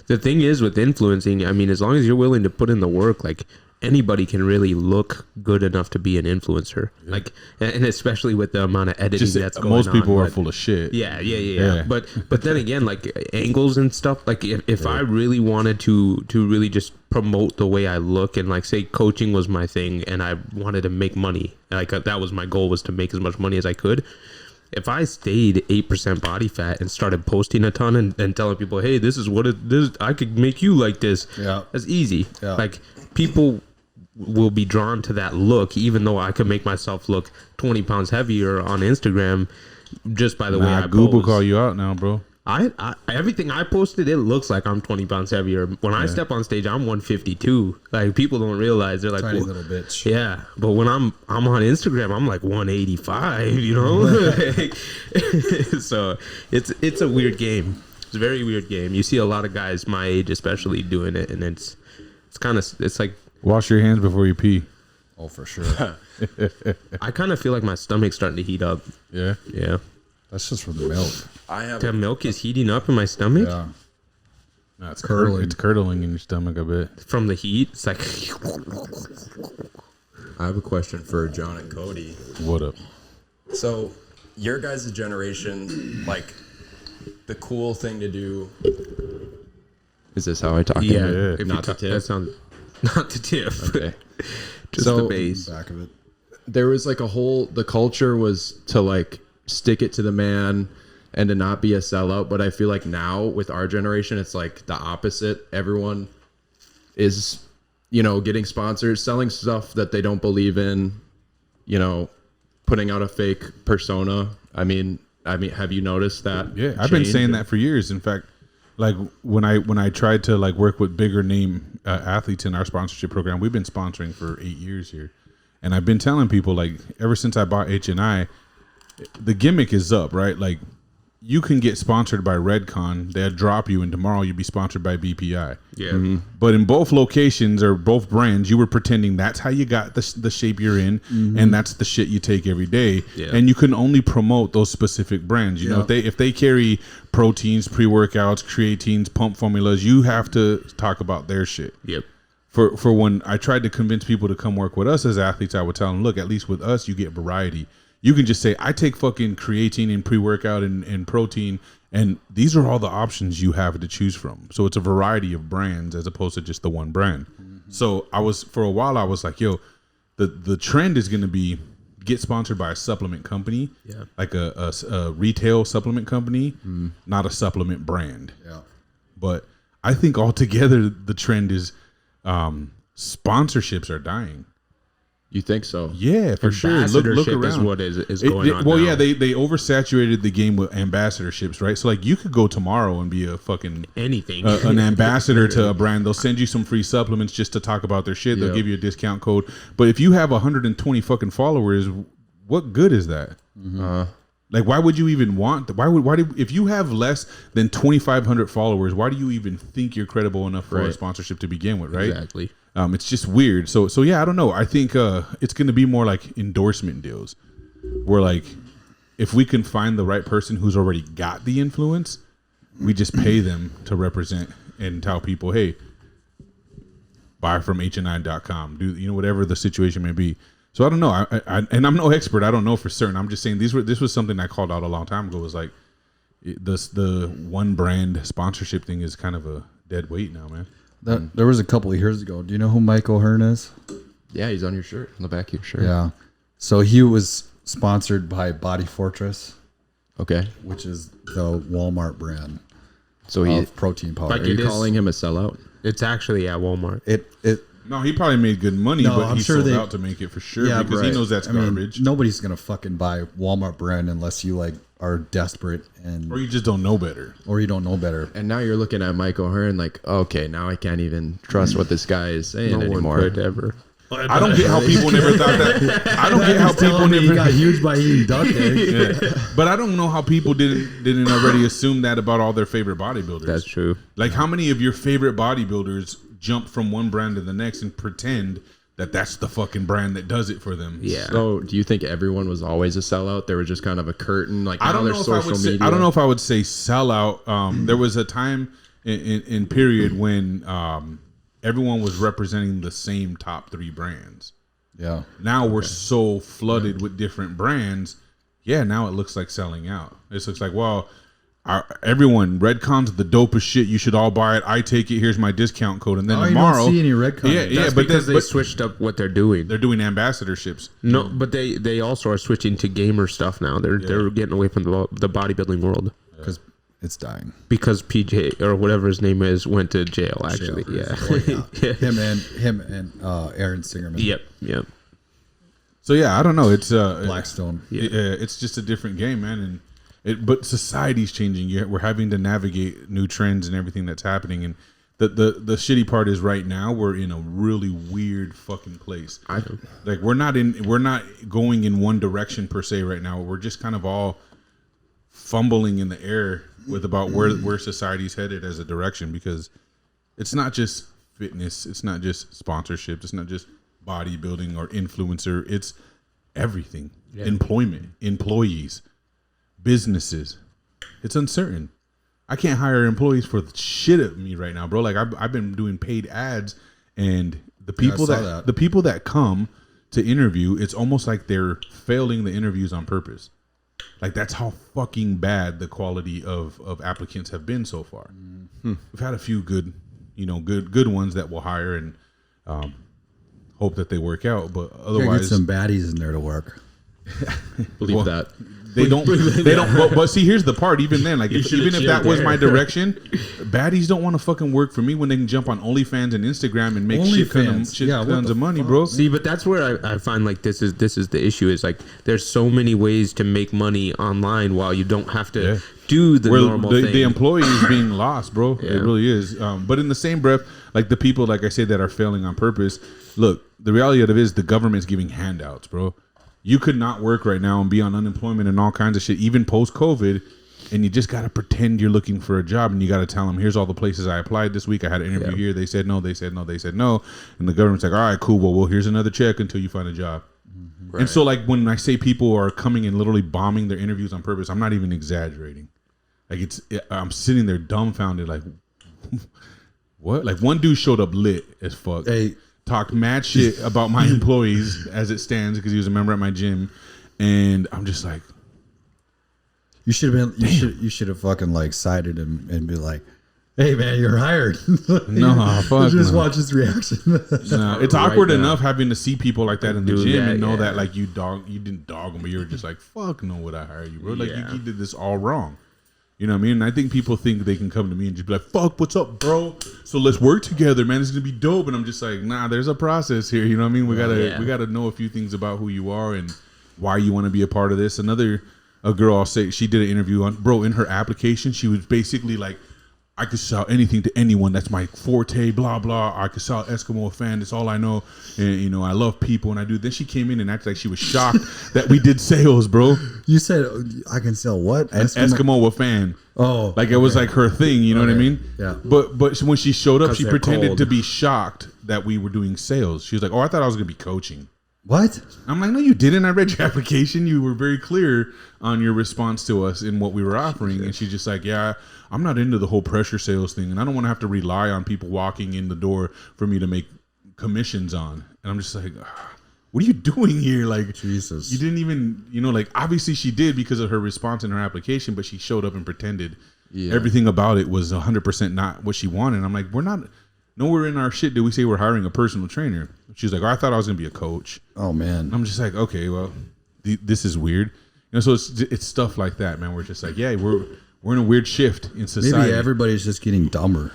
The thing is with influencing, I mean, as long as you're willing to put in the work, like anybody can really look good enough to be an influencer. Yeah. Like, and especially with the amount of editing that's going on. Most people are full of shit. Yeah. But then again, like angles and stuff, like if I really wanted to really just promote the way I look and like say coaching was my thing and I wanted to make money, like that was my goal, was to make as much money as I could. If I stayed 8% body fat and started posting a ton and telling people, hey, this is what I could make you like this. Yeah. That's easy. Yeah. Like people will be drawn to that look, even though I could make myself look 20 pounds heavier on Instagram just by the way I Google pose. call you out now, bro. I everything I posted, it looks like I'm 20 pounds heavier. When I step on stage, I'm 152. Like people don't realize, they're like, tiny little bitch. Yeah, but when I'm on Instagram, I'm like 185. You know, so it's a weird game. It's a very weird game. You see a lot of guys my age, especially, doing it, and it's like wash your hands before you pee. Oh, for sure. I kind of feel like my stomach's starting to heat up. Yeah. That's just from the milk. The milk is heating up in my stomach. Yeah. No, it's curdling. It's curdling in your stomach a bit from the heat. It's like. I have a question for John and Cody. What up? So, your guys' generation, like, the cool thing to do. Is this how I talk? Yeah. Not to tip. That sounds not to tip. Okay. Just So, the base. Back of it. There was like the culture was to like stick it to the man and to not be a sellout. But I feel like now with our generation, it's like the opposite. Everyone is, getting sponsors, selling stuff that they don't believe in, putting out a fake persona. I mean, have you noticed that? Yeah, I've been saying that for years. In fact, like when I tried to like work with bigger name athletes in our sponsorship program, we've been sponsoring for 8 years here, and I've been telling people, like, ever since I bought H&I, the gimmick is up, right? Like, you can get sponsored by Redcon, they'll drop you, and tomorrow you'll be sponsored by BPI. Yeah. Mm-hmm. But in both locations or both brands, you were pretending that's how you got the shape you're in, and that's the shit you take every day. Yeah. And you can only promote those specific brands. You know, if they carry proteins, pre-workouts, creatines, pump formulas, you have to talk about their shit. Yep. For when I tried to convince people to come work with us as athletes, I would tell them, look, at least with us, you get variety. You can just say, I take fucking creatine and pre-workout and protein, and these are all the options you have to choose from. So it's a variety of brands as opposed to just the one brand. Mm-hmm. So for a while, I was like, yo, the trend is going to be get sponsored by a supplement company, like a retail supplement company, not a supplement brand. Yeah. But I think altogether the trend is sponsorships are dying. You think so? Yeah, for sure. Look Ambassadorship around. is what is going on. Well, now. yeah, they oversaturated the game with ambassadorships, right? So like you could go tomorrow and be a fucking anything. an ambassador to a brand. They'll send you some free supplements just to talk about their shit. They'll Yep. give you a discount code. But if you have 120 fucking followers, what good is that? Like, why would you even want? If you have less than 2,500 followers, why do you even think you're credible enough for a sponsorship to begin with, right? Exactly. It's just weird. So yeah, I don't know. I think it's going to be more like endorsement deals, where like if we can find the right person who's already got the influence, we just pay them to represent and tell people, hey, buy from HNI.com. Do whatever the situation may be. So I don't know. And I'm no expert. I don't know for certain. I'm just saying this was something I called out a long time ago. It was like the one brand sponsorship thing is kind of a dead weight now, man. There was a couple of years ago. Do you know who Mike O'Hearn is? Yeah, he's on your shirt, on the back of your shirt. Yeah. So he was sponsored by Body Fortress, Okay. which is the Walmart brand So he of protein powder. Like are you it is- calling him a sellout? It's actually at Walmart. It No, he probably made good money, No, but I'm he sure sold they- out to make it for sure yeah, because he right. knows that's I mean, garbage. nobody's gonna fucking buy Walmart brand unless you like are desperate Or you just don't know better. or you don't know better. And now you're looking at Mike O'Hearn like, okay, now I can't even trust what this guy is saying No one anymore. could ever. I don't get how people never thought that. I don't get how people He got never. huge by eating duck egg. Yeah. But I don't know how people didn't already assume that about all their favorite bodybuilders. That's true. Like, how many of your favorite bodybuilders jump from one brand to the next and pretend that that's the fucking brand that does it for them? Yeah. So do you think everyone was always a sellout? There was just kind of a curtain, like I now don't know there's if I social would say. media. I don't know if I would say sellout. There was a time in period when everyone was representing the same top 3 brands. Yeah. Now we're so flooded with different brands. Yeah, now it looks like selling out. It looks like, well, everyone, Redcon's the dopest shit. You should all buy it. I take it. Here's my discount code. And then Oh, tomorrow, you don't see any Redcon. Yeah, That's but because then, they switched up what they're doing. they're doing ambassadorships. No, but they also are switching to gamer stuff now. They're getting away from the bodybuilding world Because it's dying. because PJ or whatever his name is went to jail. Actually, yeah. Him and Aaron Singerman. Yep. So yeah, I don't know. It's Blackstone. it's just a different game, man. But society's changing. We're having to navigate new trends and everything that's happening. And the shitty part is right now we're in a really weird fucking place. Like we're not going in one direction per se right now. We're just kind of all fumbling in the air with about where society's headed as a direction, because it's not just fitness, it's not just sponsorship, it's not just bodybuilding or influencer, it's everything. Employment, employees, businesses. It's uncertain. I can't hire employees for the shit of me right now, bro. Like I've been doing paid ads, and the people the people that come to interview, it's almost like they're failing the interviews on purpose. Like that's how fucking bad the quality of applicants have been so far. We've had a few good ones that will hire and hope that they work out, but Get otherwise some baddies in there to work. Believe that. they don't. But see, here's the part. Even then, like even if that was my direction, baddies don't want to fucking work for me when they can jump on OnlyFans and Instagram and make tons of money, bro. See, but that's where I find like this is the issue is like there's so many ways to make money online while you don't have to do the normal thing. The employee is being lost, bro. It really is. But in the same breath, like the people, like I say, that are failing on purpose. Look, the reality of it is the government's giving handouts, bro. You could not work right now and be on unemployment and all kinds of shit, even post-COVID, and you just got to pretend you're looking for a job, and you got to tell them, here's all the places I applied this week. I had an interview here. They said no, they said no, they said no. And the government's like, all right, cool. Well, here's another check until you find a job. Right. And so, like, when I say people are coming and literally bombing their interviews on purpose, I'm not even exaggerating. Like, I'm sitting there dumbfounded, like, what? Like, one dude showed up lit as fuck. Hey. Talked mad shit about my employees as it stands because he was a member at my gym, and I'm just like, you should have been. You should have fucking like sided him and be like, "Hey man, you're hired." No, fuck. Just watch his reaction. No, it's awkward enough having to see people like that in the gym and know that, that like you didn't dog them, but you were just like, fuck no, would I hire you, bro? Like you did this all wrong. You know what I mean? And I think people think they can come to me and just be like, fuck, what's up, bro? So let's work together, man. It's gonna be dope. And I'm just like, nah, there's a process here. You know what I mean? We gotta know a few things about who you are and why you want to be a part of this. A girl, I'll say, she did an interview on, bro, in her application, she was basically like, I could sell anything to anyone. That's my forte, blah, blah. I could sell Eskimo fan. That's all I know. And, you know, I love people and I do. Then she came in and acted like she was shocked that we did sales, bro. You said I can sell what? Eskimo with fan. Oh. Like it was like her thing, you know what I mean? Yeah. But when she showed up, she they're pretended cold. to be shocked that we were doing sales. She was like, oh, I thought I was going to be coaching. What? I'm like, no, you didn't. I read your application. You were very clear on your response to us in what we were offering. And she's just like, yeah, I'm not into the whole pressure sales thing. And I don't want to have to rely on people walking in the door for me to make commissions on. And I'm just like, what are you doing here? Like, Jesus. You didn't even, you know, like obviously she did because of her response in her application, but she showed up and pretended everything about it was 100% not what she wanted. And I'm like, we're not, nowhere in our shit did we say we're hiring a personal trainer. She's like, oh, I thought I was going to be a coach. Oh, man. And I'm just like, okay, well, this is weird. You know, so it's stuff like that, man. We're just like, yeah, we're in a weird shift in society. Maybe everybody's just getting dumber.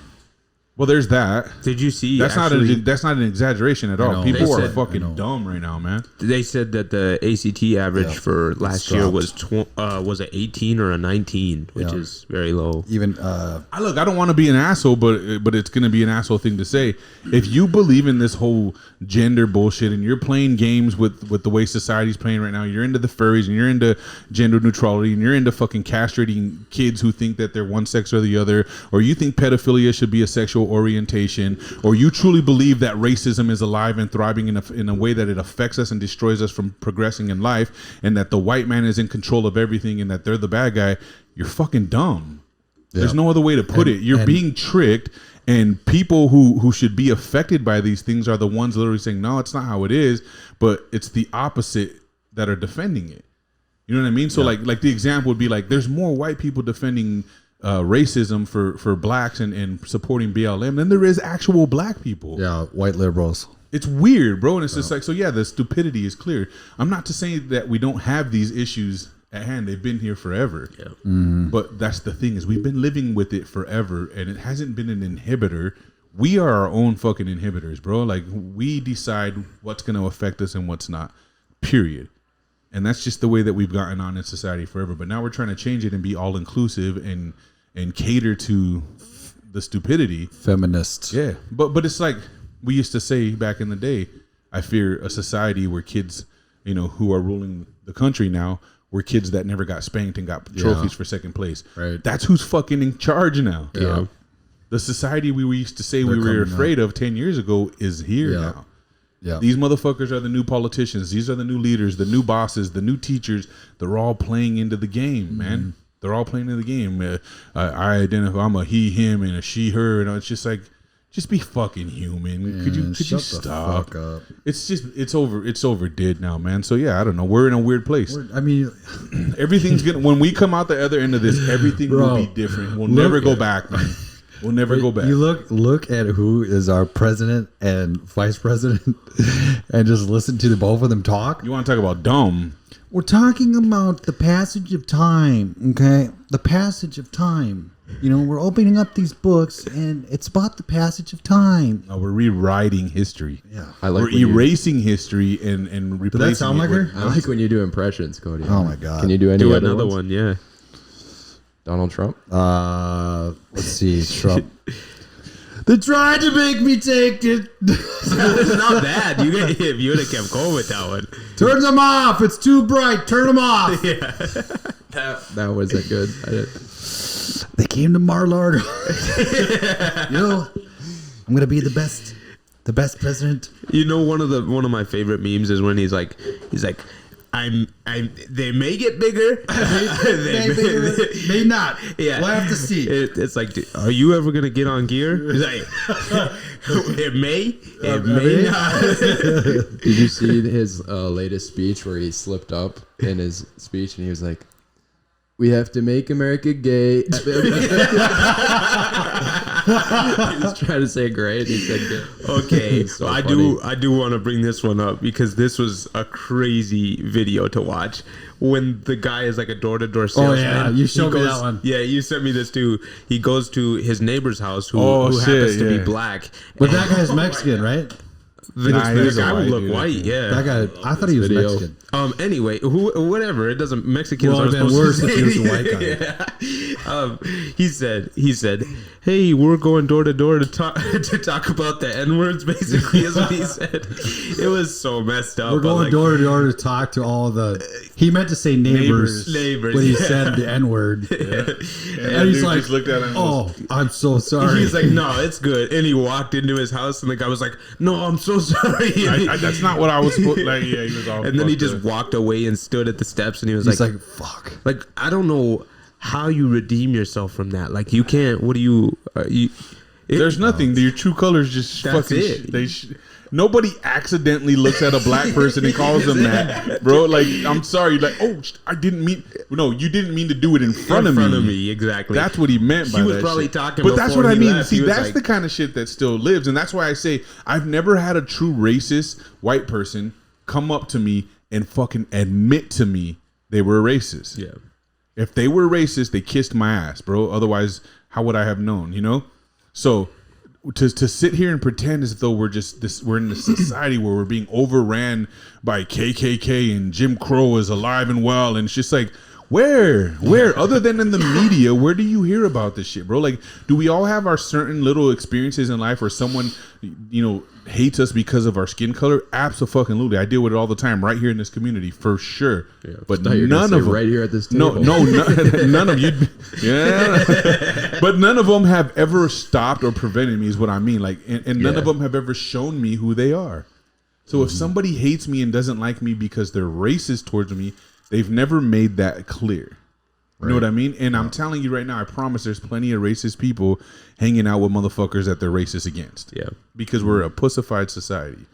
Well, there's that. Did you see? That's not an exaggeration at all. know. People They are said- fucking dumb right now, man. They said that the ACT average for last year was an 18 or a 19, which is very low. Even I don't want to be an asshole, but it's going to be an asshole thing to say. If you believe in this whole gender bullshit and you're playing games with the way society's playing right now, you're into the furries and you're into gender neutrality and you're into fucking castrating kids who think that they're one sex or the other, or you think pedophilia should be a sexual orientation, or you truly believe that racism is alive and thriving in a way that it affects us and destroys us from progressing in life, and that the white man is in control of everything and that they're the bad guy, you're fucking dumb. There's no other way to put it. You're being tricked, and people who should be affected by these things are the ones literally saying, no, it's not how it is, but it's the opposite that are defending it. You know what I mean? So like the example would be like, there's more white people defending racism for blacks and supporting BLM than there is actual black people. yeah, white liberals. It's weird, bro. And it's just like, so yeah, the stupidity is clear. I'm not to say that we don't have these issues at hand. They've been here forever. Yeah. But that's the thing, is we've been living with it forever and it hasn't been an inhibitor. We are our own fucking inhibitors, bro. Like, we decide what's going to affect us and what's not, period. And that's just the way that we've gotten on in society forever. But now we're trying to change it and be all inclusive and cater to the stupidity. Feminists. Yeah. But it's like we used to say back in the day, I fear a society where kids, you know, who are ruling the country now were kids that never got spanked and got trophies for second place. Right. That's who's fucking in charge now. Yeah. The society we used to say we were afraid of 10 years ago is here now. Yeah. These motherfuckers are the new politicians. These are the new leaders, the new bosses, the new teachers. They're all playing into the game, man. They're all playing into the game. I identify, I'm a he, him, and a she, her. And it's just like, just be fucking human. Man, could you shut the stop? fuck up. It's just, it's overdid now, man. So yeah, I don't know. We're in a weird place. I mean, Everything's gonna, when we come out the other end of this, everything will be different. We'll never go back, man. We'll never go back. you look at who is our president and vice president, and just listen to the both of them talk. You want to talk about dumb? We're talking about the passage of time, okay? The passage of time. You know, we're opening up these books, and it's about the passage of time. We're rewriting history. Yeah. We're erasing history and replacing. Did that sound like her? I like when you do impressions, Cody. Oh my god. Can you do any Do other another ones? one, yeah. Donald Trump? Let's see, Trump. They tried to make me take it. It's not bad. If you would have kept going with that one. Turn them off. It's too bright. Turn them off. That wasn't good. They came to Mar-a-Lago. You know, I'm gonna be the best president. You know, one of my favorite memes is when he's like, they may get bigger. May not. Yeah. We'll have to see. It's like, are you ever gonna get on gear? He's like, it may not. Did you see his latest speech where he slipped up in his speech and he was like, "We have to make America gay." was trying to say great. He said good. Okay, So I funny. do want to bring this one up because this was a crazy video to watch. When the guy is like a door-to-door salesman. yeah, you showed he me goes- that one. Yeah, you sent me this too. He goes to his neighbor's house who shit, happens to yeah. be black. But that guy's Mexican, right? The, Nah, he the is a guy would white look dude, I white, think. yeah. That guy, I thought he was video. Mexican. Anyway, whatever. It doesn't. Mexicans Well, are it'd been supposed worse to if he was say- a white guy. Yeah. He said, "Hey, we're going door to door to talk about the N words." Basically, is what he said. It was so messed up. We're but, going like, door to door to talk to all the. He meant to say neighbors, Neighbors, but he yeah. said the N word. And he's dude like, just looked at him and "Oh, I'm so sorry." He's like, "No, it's good." And he walked into his house, and the guy was like, "No, I'm so sorry." that's not what I was supposed. Like, yeah, he was all. And then he fucked just up. walked away and stood at the steps, and he was He's like, like, "Fuck." like I don't know how you redeem yourself from that. Like you can't. What do you? There's nothing. Your true colors just That's fucking. it. Nobody accidentally looks at a black person and calls them that, bro. Like, I'm sorry. Like, I didn't mean. No, you didn't mean to do it in front of me. Exactly. That's what he meant by He was that probably shit. talking But that's before what I he mean. left. See, He was that's like- the kind of shit that still lives, and that's why I say I've never had a true racist white person come up to me and fucking admit to me they were racist. Yeah. If they were racist, they kissed my ass, bro. Otherwise, how would I have known? You know. So to sit here and pretend as though we're in a society where we're being overran by KKK and Jim Crow is alive and well, and it's just like, where other than in the media, where do you hear about this shit, bro? Like, do we all have our certain little experiences in life where someone, hates us because of our skin color? Absolutely. I deal with it all the time right here in this community for sure. Yeah, But thought you were gonna none say of them right here at this No, table. none of you. Yeah, but none of them have ever stopped or prevented me. Is what I mean. Like, and none of them have ever shown me who they are. So if somebody hates me and doesn't like me because they're racist towards me, they've never made that clear. You know what I mean? And I'm telling you right now, I promise there's plenty of racist people hanging out with motherfuckers that they're racist against. Yeah. Because we're a pussified society.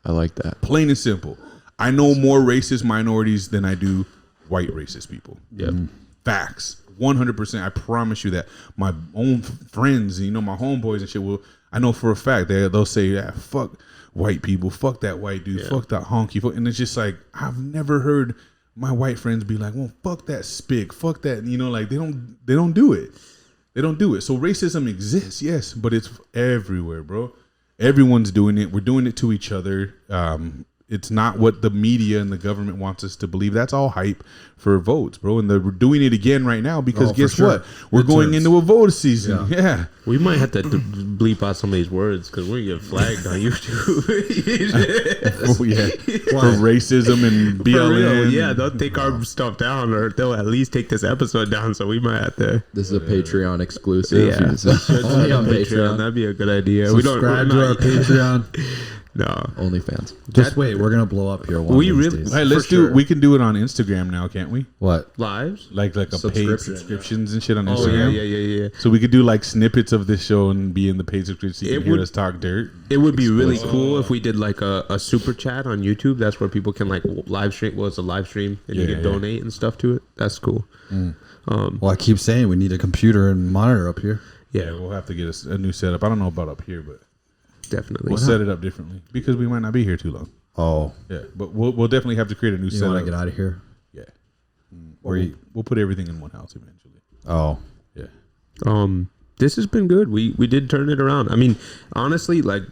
I like that. Plain and simple. I know more racist minorities than I do white racist people. Yeah. Facts. 100%. I promise you that. My own friends, my homeboys and shit I know for a fact they'll say, yeah, fuck white people, fuck that white dude, fuck that honky, and it's just like, I've never heard my white friends be like, well, fuck that spick, fuck that, like they don't do it. They don't do it. So racism exists, yes, but it's everywhere, bro. Everyone's doing it. We're doing it to each other. It's not what the media and the government wants us to believe. That's all hype for votes, bro. And we're doing it again right now because guess what? We're going into a vote season. Yeah. We might have to bleep out some of these words because we're gonna get flagged on YouTube. Oh, yeah. For racism and For real, BLM. yeah, they'll take our stuff down, or they'll at least take this episode down. So we might have to. This is a Patreon exclusive. Yeah, Only on Patreon. That'd be a good idea. Subscribe to our Patreon. No, OnlyFans. Just wait, we're gonna blow up here. One We of these really- days. Hey, let's For do. sure. We can do it on Instagram now, can't we? What? lives. Like a paid Subscription, subscriptions and shit on Oh Instagram. yeah. So we could do like snippets of this show and be in the paid subscription so you It can hear would- us talk dirt. It would be really cool if we did like a super chat on YouTube. That's where people can like live stream. Well, it's a live stream, and you Yeah, can yeah. donate and stuff to it. That's cool. Well, I keep saying we need a computer and monitor up here. Yeah, we'll have to get a new setup. I don't know about up here, but Definitely. we'll set it up differently because we might not be here too long. Oh, Yeah, but we'll definitely have to create a new you want setup. to get out of here? Yeah, Or we'll put everything in one house eventually. Oh, Yeah. This has been good. We did turn it around. I mean, honestly, like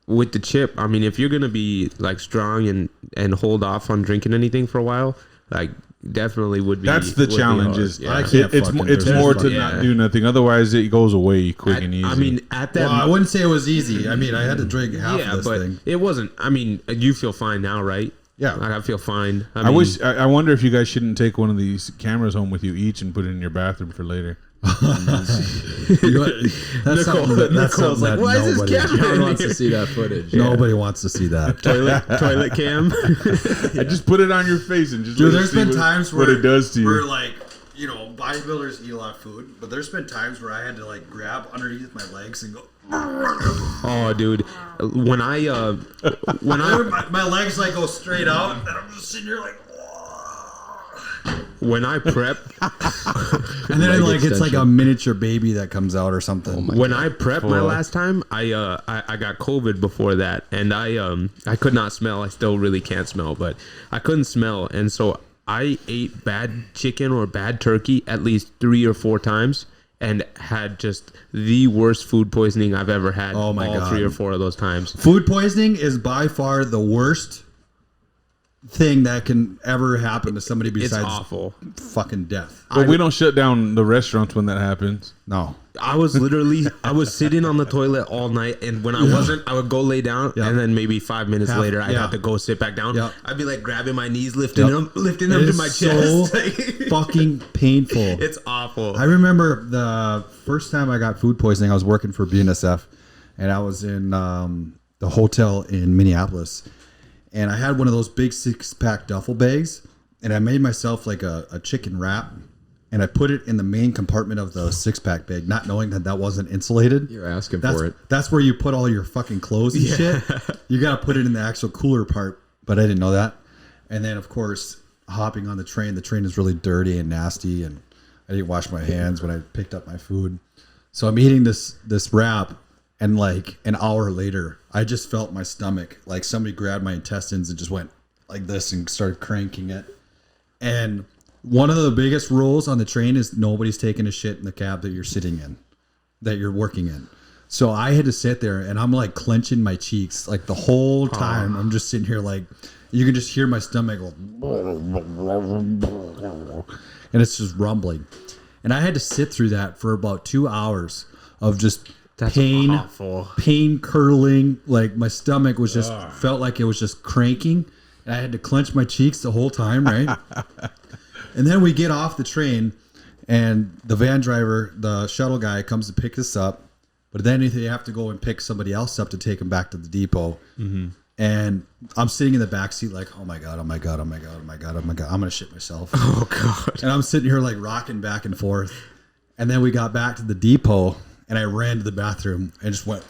with the chip, I mean, if you're gonna be like strong and hold off on drinking anything for a while, like definitely would be. That's the would be challenge. hard. Is Yeah. I can't it's fucking it's do more it. to Yeah. not do nothing. Otherwise, it goes away quick and easy. I mean, at that. well, I wouldn't say it was easy. I mean, I had to drink half yeah, of this but thing. it wasn't. I mean, you feel fine now, right? Yeah. Like I feel fine. I wish. I wonder if you guys shouldn't take one of these cameras home with you each and put it in your bathroom for later. You know, that's something that, that's Nicole's something like, that "Why is this nobody, camera John wants to see that footage. nobody wants to see that. toilet cam. I just put it on your face and just. Dude, let it there's see been what- times what where it does to where you. like, bodybuilders eat a lot of food, but there's been times where I had to like grab underneath my legs and go. Oh, dude, when I My legs like go straight out, and I'm just sitting here like. when I prep, And then Leg like it's like a extension. miniature baby that comes out or something. when I prepped my last time, I got COVID before that, and I could not smell. I still really can't smell, but I couldn't smell, and so I ate bad chicken or bad turkey at least 3 or 4 times, and had just the worst food poisoning I've ever had. Oh my all God. 3 or 4 of those times. Food poisoning is by far the worst thing that can ever happen to somebody It's besides awful. fucking death. But we don't shut down the restaurants when that happens. No. I was sitting on the toilet all night, and when I wasn't, I would go lay down, Yeah. and then maybe 5 minutes later, I'd yeah. have to go sit back down. Yeah. I'd be like grabbing my knees, lifting them It to is my so chest. fucking painful. It's awful. I remember the first time I got food poisoning, I was working for BNSF, and I was in the hotel in Minneapolis, and I had one of those big 6-pack duffel bags, and I made myself like a chicken wrap, and I put it in the main compartment of the 6-pack bag, not knowing that wasn't insulated. You're asking That's, for it. that's where you put all your fucking clothes and shit. You got to put it in the actual cooler part, but I didn't know that. And then, of course, hopping on the train is really dirty and nasty, and I didn't wash my hands when I picked up my food. So I'm eating this wrap, and like an hour later, I just felt my stomach, like somebody grabbed my intestines and just went like this and started cranking it. And one of the biggest rules on the train is nobody's taking a shit in the cab that you're sitting in, that you're working in. So I had to sit there, and I'm like clenching my cheeks like the whole time. I'm just sitting here like, you can just hear my stomach go, and it's just rumbling. And I had to sit through that for about 2 hours of just awful. pain curdling. Like my stomach was just felt like it was just cranking, and I had to clench my cheeks the whole time, right? And then we get off the train, and the van driver, the shuttle guy, comes to pick us up. But then they have to go and pick somebody else up to take him back to the depot. Mm-hmm. And I'm sitting in the back seat like, oh my God, oh my God, oh my God, oh my God, oh my God, I'm going to shit myself. Oh God. And I'm sitting here like rocking back and forth. And then we got back to the depot, and I ran to the bathroom and just went.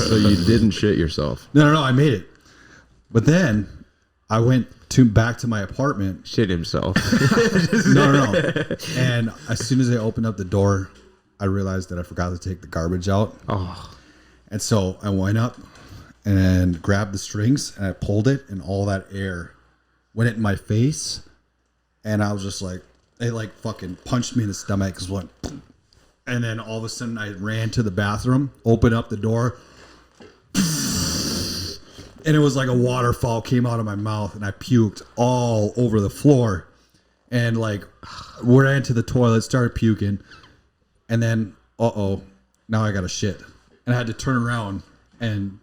So you didn't shit yourself. No, I made it. But then I went back to my apartment. Shit himself. No. And as soon as I opened up the door, I realized that I forgot to take the garbage out. Oh. And so I went up and grabbed the strings, and I pulled it, and all that air went in my face. And I was just like, it like fucking punched me in the stomach. Cause went, and then all of a sudden I ran to the bathroom, opened up the door, and it was like a waterfall came out of my mouth, and I puked all over the floor. And like ran to the toilet, started puking, and then now I got to shit, and I had to turn around and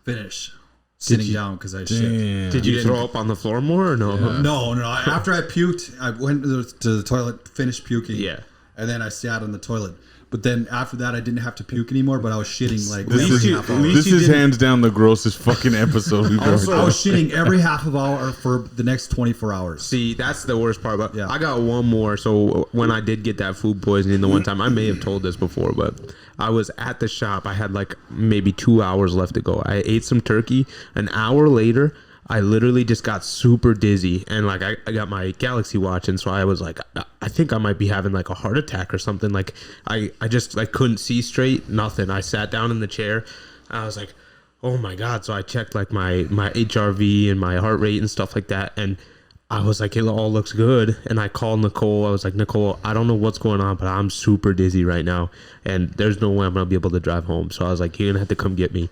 finish sitting down because I shit. Did you throw up on the floor more or no? Yeah. No. After I puked, I went to the toilet, finished puking. Yeah. And then I sat on the toilet. But then after that, I didn't have to puke anymore, but I was shitting like This every is, half hour. this is hands down the grossest fucking episode we've ever I done. was shitting every half of hour for the next 24 hours. See, that's the worst part. But Yeah. I got one more. So when I did get that food poisoning the one time, I may have told this before, but I was at the shop. I had like maybe 2 hours left to go. I ate some turkey. An hour later, I literally just got super dizzy, and like I got my Galaxy watch, and so I was like, I think I might be having like a heart attack or something. Like I just like couldn't see straight, nothing. I sat down in the chair, and I was like, oh my God. So I checked like my HRV and my heart rate and stuff like that, and I was like, it all looks good. And I called Nicole. I was like, Nicole, I don't know what's going on, but I'm super dizzy right now, and there's no way I'm gonna be able to drive home. So I was like, you're gonna have to come get me.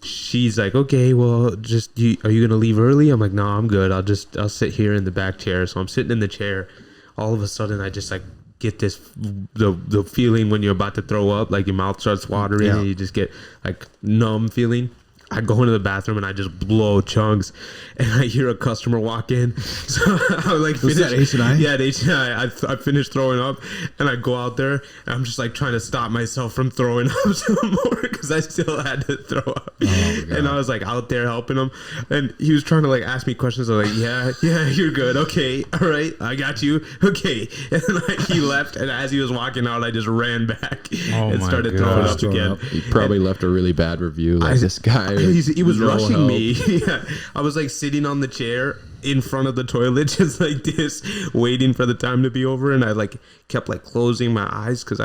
She's like, okay, well, are you gonna leave early? I'm like, no, I'm good. I'll sit here in the back chair. So I'm sitting in the chair. All of a sudden, I just like get this the feeling when you're about to throw up, like your mouth starts watering, and you just get like numb feeling. I go into the bathroom and I just blow chunks, and I hear a customer walk in. So I like Was that H&I? Yeah, at H&I. I finished throwing up, and I go out there, and I'm just like trying to stop myself from throwing up some more because I still had to throw up. And I was like out there helping him, and he was trying to like ask me questions. I was like, yeah, you're good. Okay, all right, I got you. Okay, and like he left, and as he was walking out, I just ran back and my started God. throwing up again. He probably left a really bad review. Like, this guy he was No rushing help. me. Yeah, I was like sitting on the chair in front of the toilet, just like this, waiting for the time to be over, and I like kept like closing my eyes because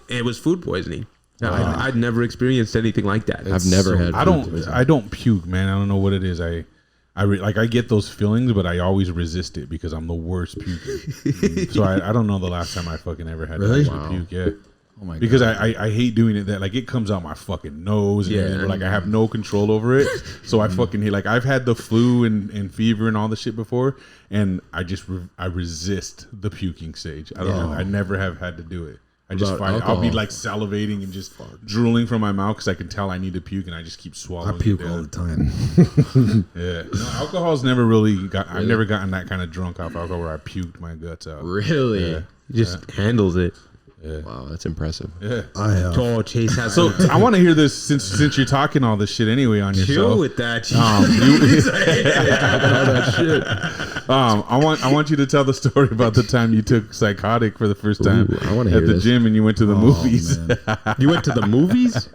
it was food poisoning. I'd never experienced anything like that. I've never had. I don't puke, man. I don't know what it is. I get those feelings, but I always resist it because I'm the worst puker. So I don't know the last time I fucking ever had Really? to actually puke. Yeah. Oh my Because God. I hate doing it that like it comes out my fucking nose and Yeah. everything, but like I have no control over it. So I fucking hate, like I've had the flu and fever and all the shit before, and I just I resist the puking stage. I don't know. I never have had to do it. I just About find it. I'll be alcohol? like salivating and just drooling from my mouth because I can tell I need to puke, and I just keep I swallowing. puke it all down. the time. Yeah, no, alcohol's never really got. I've never gotten that kind of drunk off alcohol where I puked my guts out. Really? Yeah. He just handles it. Wow, that's impressive. Yeah. I have. Oh, Chase has So I want to hear this since you're talking all this shit anyway on yourself. chill with that. I want you to tell the story about the time you took psychotic for the first time Ooh, I wanna at hear the this. gym and you went to the movies. Man. You went to the movies?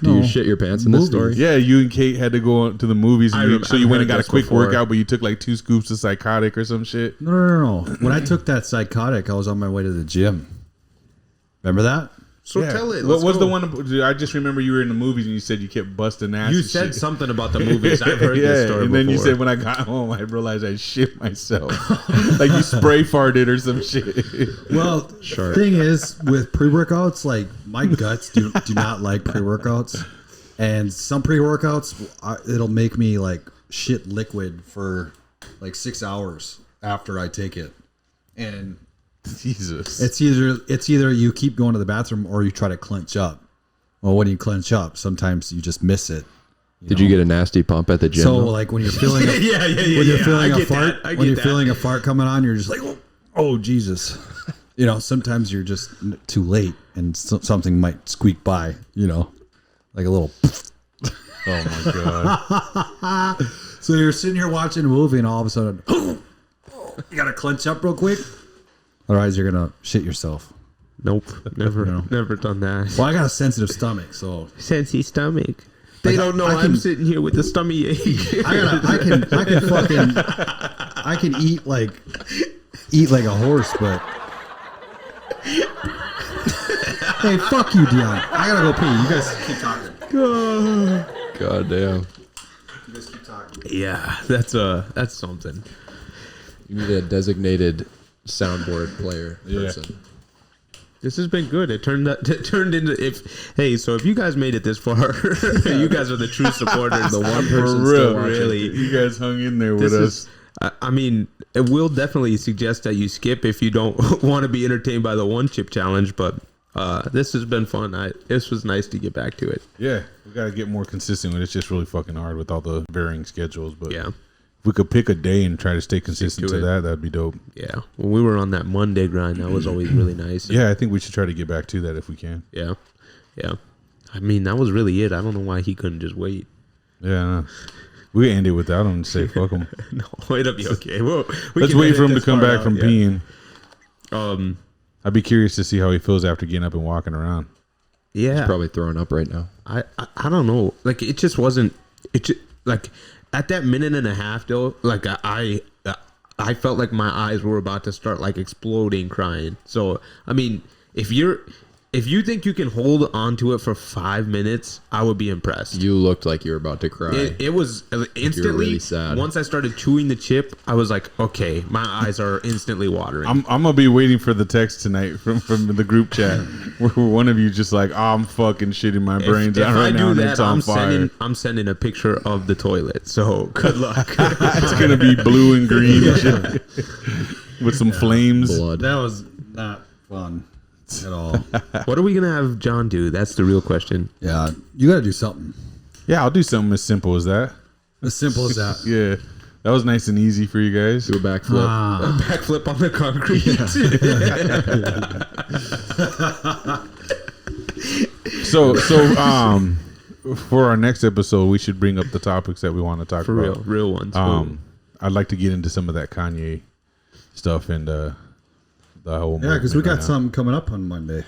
Do you shit your pants in this story? Yeah, you and Kate had to go to the movies, and so you I've went and heard got a this quick before. workout, but you took like 2 scoops of psychotic or some shit. No. When I took that psychotic, I was on my way to the gym. Remember that? So Yeah. tell it. What let's was go. the one? I just remember you were in the movies and you said you kept busting ass. You and said shit. something about the movies. I've heard this story and before. then you said when I got home, I realized I shit myself, like you spray farted or some shit. Well, thing is, with pre-workouts, like my guts do not like pre-workouts, and some pre-workouts it'll make me like shit liquid for like 6 hours after I take it, and Jesus, it's either you keep going to the bathroom or you try to clench up. Well, when you clench up, sometimes you just miss it. Did you get a nasty pump at the gym? So though? like when you're feeling when you're feeling a fart, when you're feeling a fart coming on, you're just like, oh Jesus. You know, sometimes you're just too late and something might squeak by, you know, like a little. oh my god. So you're sitting here watching a movie and all of a sudden, you got to clench up real quick. Otherwise, you're going to shit yourself. Nope, never done that. Well, I got a sensitive stomach, so. Sensi stomach. They don't know I'm sitting here with a stomach ache. I can eat like a horse, but. Hey, fuck you, Dion. I gotta go pee. You guys Keep talking. God damn. You guys keep talking. Yeah, that's something. You need a designated soundboard player Yeah. person. This has been good. It turned into so if you guys made it this far, you guys are the true supporters. The one For person real, still watching. really. You guys hung in there with This us. is, I mean, it will definitely suggest that you skip if you don't want to be entertained by the one chip challenge. But this has been fun. This was nice to get back to it. Yeah, we got to get more consistent with it. It's just really fucking hard with all the varying schedules. But Yeah. if we could pick a day and try to stay consistent to to it. that, that'd be dope. Yeah, when we were on that Monday grind, that was always really nice. Yeah, I think we should try to get back to that if we can. Yeah. I mean, that was really it. I don't know why he couldn't just wait. Yeah, no. We can end it with that. I don't say fuck him. No, it'll be okay. Let's wait for him to come back from peeing. peeing. I'd be curious to see how he feels after getting up and walking around. Yeah. Probably throwing up right now. I don't know. Like it just wasn't. It just, like at that minute and a half though. Like I felt like my eyes were about to start like exploding, crying. So I mean, if you think you can hold on to it for 5 minutes, I would be impressed. You looked like you were about to cry. It was instantly. really sad. Once I started chewing the chip, I was like, okay, my eyes are instantly watering. I'm gonna be waiting for the text tonight from the group chat where one of you just like, oh, I'm fucking shitting my brains out right now and it's on fire. I'm sending a picture of the toilet. So good luck. It's gonna be blue and green and shit with some flames. Blood. That was not fun at all. What are we gonna have John do? That's the real question. Yeah, you got to do something Yeah, I'll do something as simple as that. as simple as that. Yeah, that was nice and easy for you guys. Do a backflip. Backflip on the concrete. So for our next episode, we should bring up the topics that we want to talk For about. real ones. I'd like to get into some of that Kanye stuff and the whole Yeah, because we movement got right now. something coming up on Monday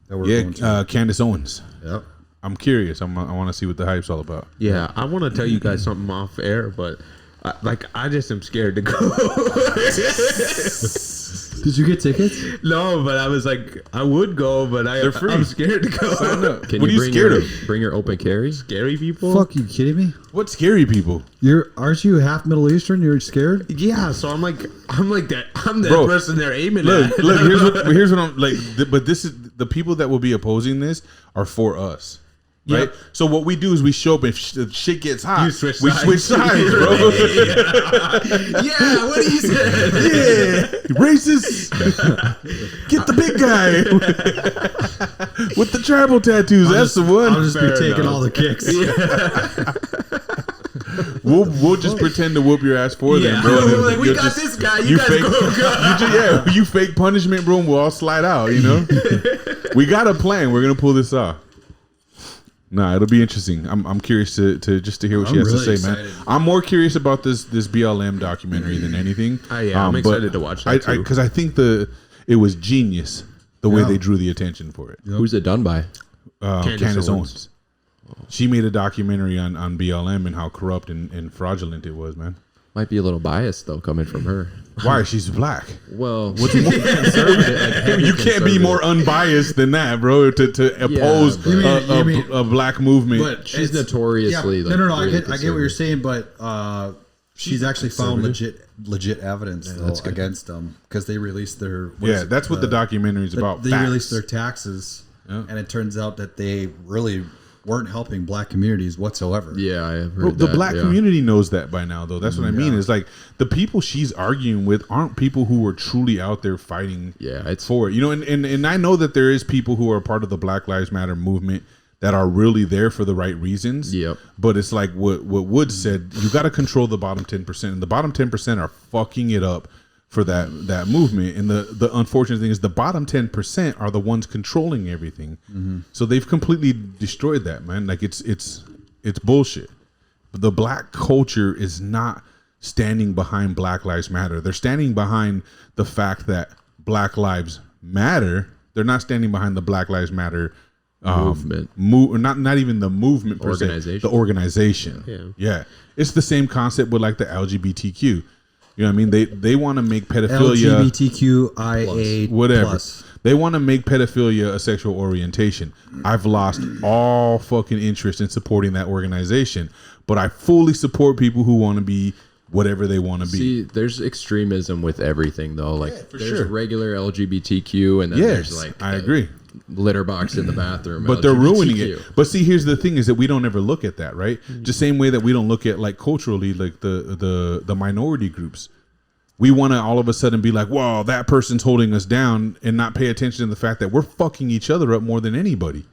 that we're going to. Candace Owens. Yep. I'm curious. I want to see what the hype's all about. Yeah, I want to tell you guys something off air, but I just am scared to go. Did you get tickets? No, but I was like, I would go, but They're free. I'm scared to go. Sign up. Can What are you you bring scared your, of? bring your open carry? Scary people? Fuck, you kidding me? What scary people? Aren't you half Middle Eastern? You're scared? Yeah, so I'm like that. I'm the Bro, person they're aiming Look, at. look. Here's what I'm like. But this is the people that will be opposing this are for us. Right, Yep. so what we do is we show up and shit gets hot. You switch we sides. switch sides, bro. Yeah, what do you say? Yeah, racist. Get the big guy with the tribal tattoos. That's the one. I'll just be Fair taking enough. all the kicks. We'll just pretend to whoop your ass for them, Yeah. bro. and then We're like, we you'll got just- this guy. You guys fake, go. you fake punishment, bro. And we'll all slide out. You know, we got a plan. We're gonna pull this off. Nah, it'll be interesting. I'm curious to just to hear what she I'm has really to say, man. excited. I'm more curious about this BLM documentary than anything. Yeah, I'm but excited to watch that too. because I think it was genius the way Yeah. they drew the attention for it. Who's it done by? Candace Owens. Owens. She made a documentary on BLM and how corrupt and fraudulent it was, man. Might be a little biased though, coming from her. Why? She's black. Well, what's more conservative? Like, heavy You can't be conservative. more unbiased than that, bro. To oppose but- You mean- a black movement. But She's it's- notoriously Yeah, like, no. really I get what you're conservative. saying, but she's actually found legit evidence though, against them because they released their That's what the documentary is about. They facts. released their taxes, Yeah. and it turns out that they really weren't helping black communities whatsoever. Yeah, I have heard Bro, the that, black yeah. community knows that by now, though. That's what I mean. Is like the people she's arguing with aren't people who are truly out there fighting Yeah, it's for it. You know, and I know that there is people who are part of the Black Lives Matter movement that are really there for the right reasons. Yep. But it's like what Wood said, you got to control the bottom 10%. And the bottom 10% are fucking it up for that movement. And the unfortunate thing is the bottom 10% are the ones controlling everything. So they've completely destroyed that, man. Like it's bullshit. The black culture is not standing behind Black Lives Matter. They're standing behind the fact that Black Lives Matter. They're not standing behind the Black Lives Matter Movement. Not even the movement per se, Organization. the organization. Yeah. It's the same concept with like the LGBTQ. You know what I mean? They want to make pedophilia LGBTQIA whatever. plus. They want to make pedophilia a sexual orientation. I've lost all fucking interest in supporting that organization, but I fully support people who want to be whatever they want to be. See, there's extremism with everything though. Like for there's sure. regular LGBTQ, and then Yes, there's like I agree. litter box in the bathroom. But they're ruining LGBTQ. it. But see, here's the thing: is that we don't ever look at that, right? Just same way that we don't look at like culturally, like the minority groups. We want to all of a sudden be like, "Wow, that person's holding us down," and not pay attention to the fact that we're fucking each other up more than anybody.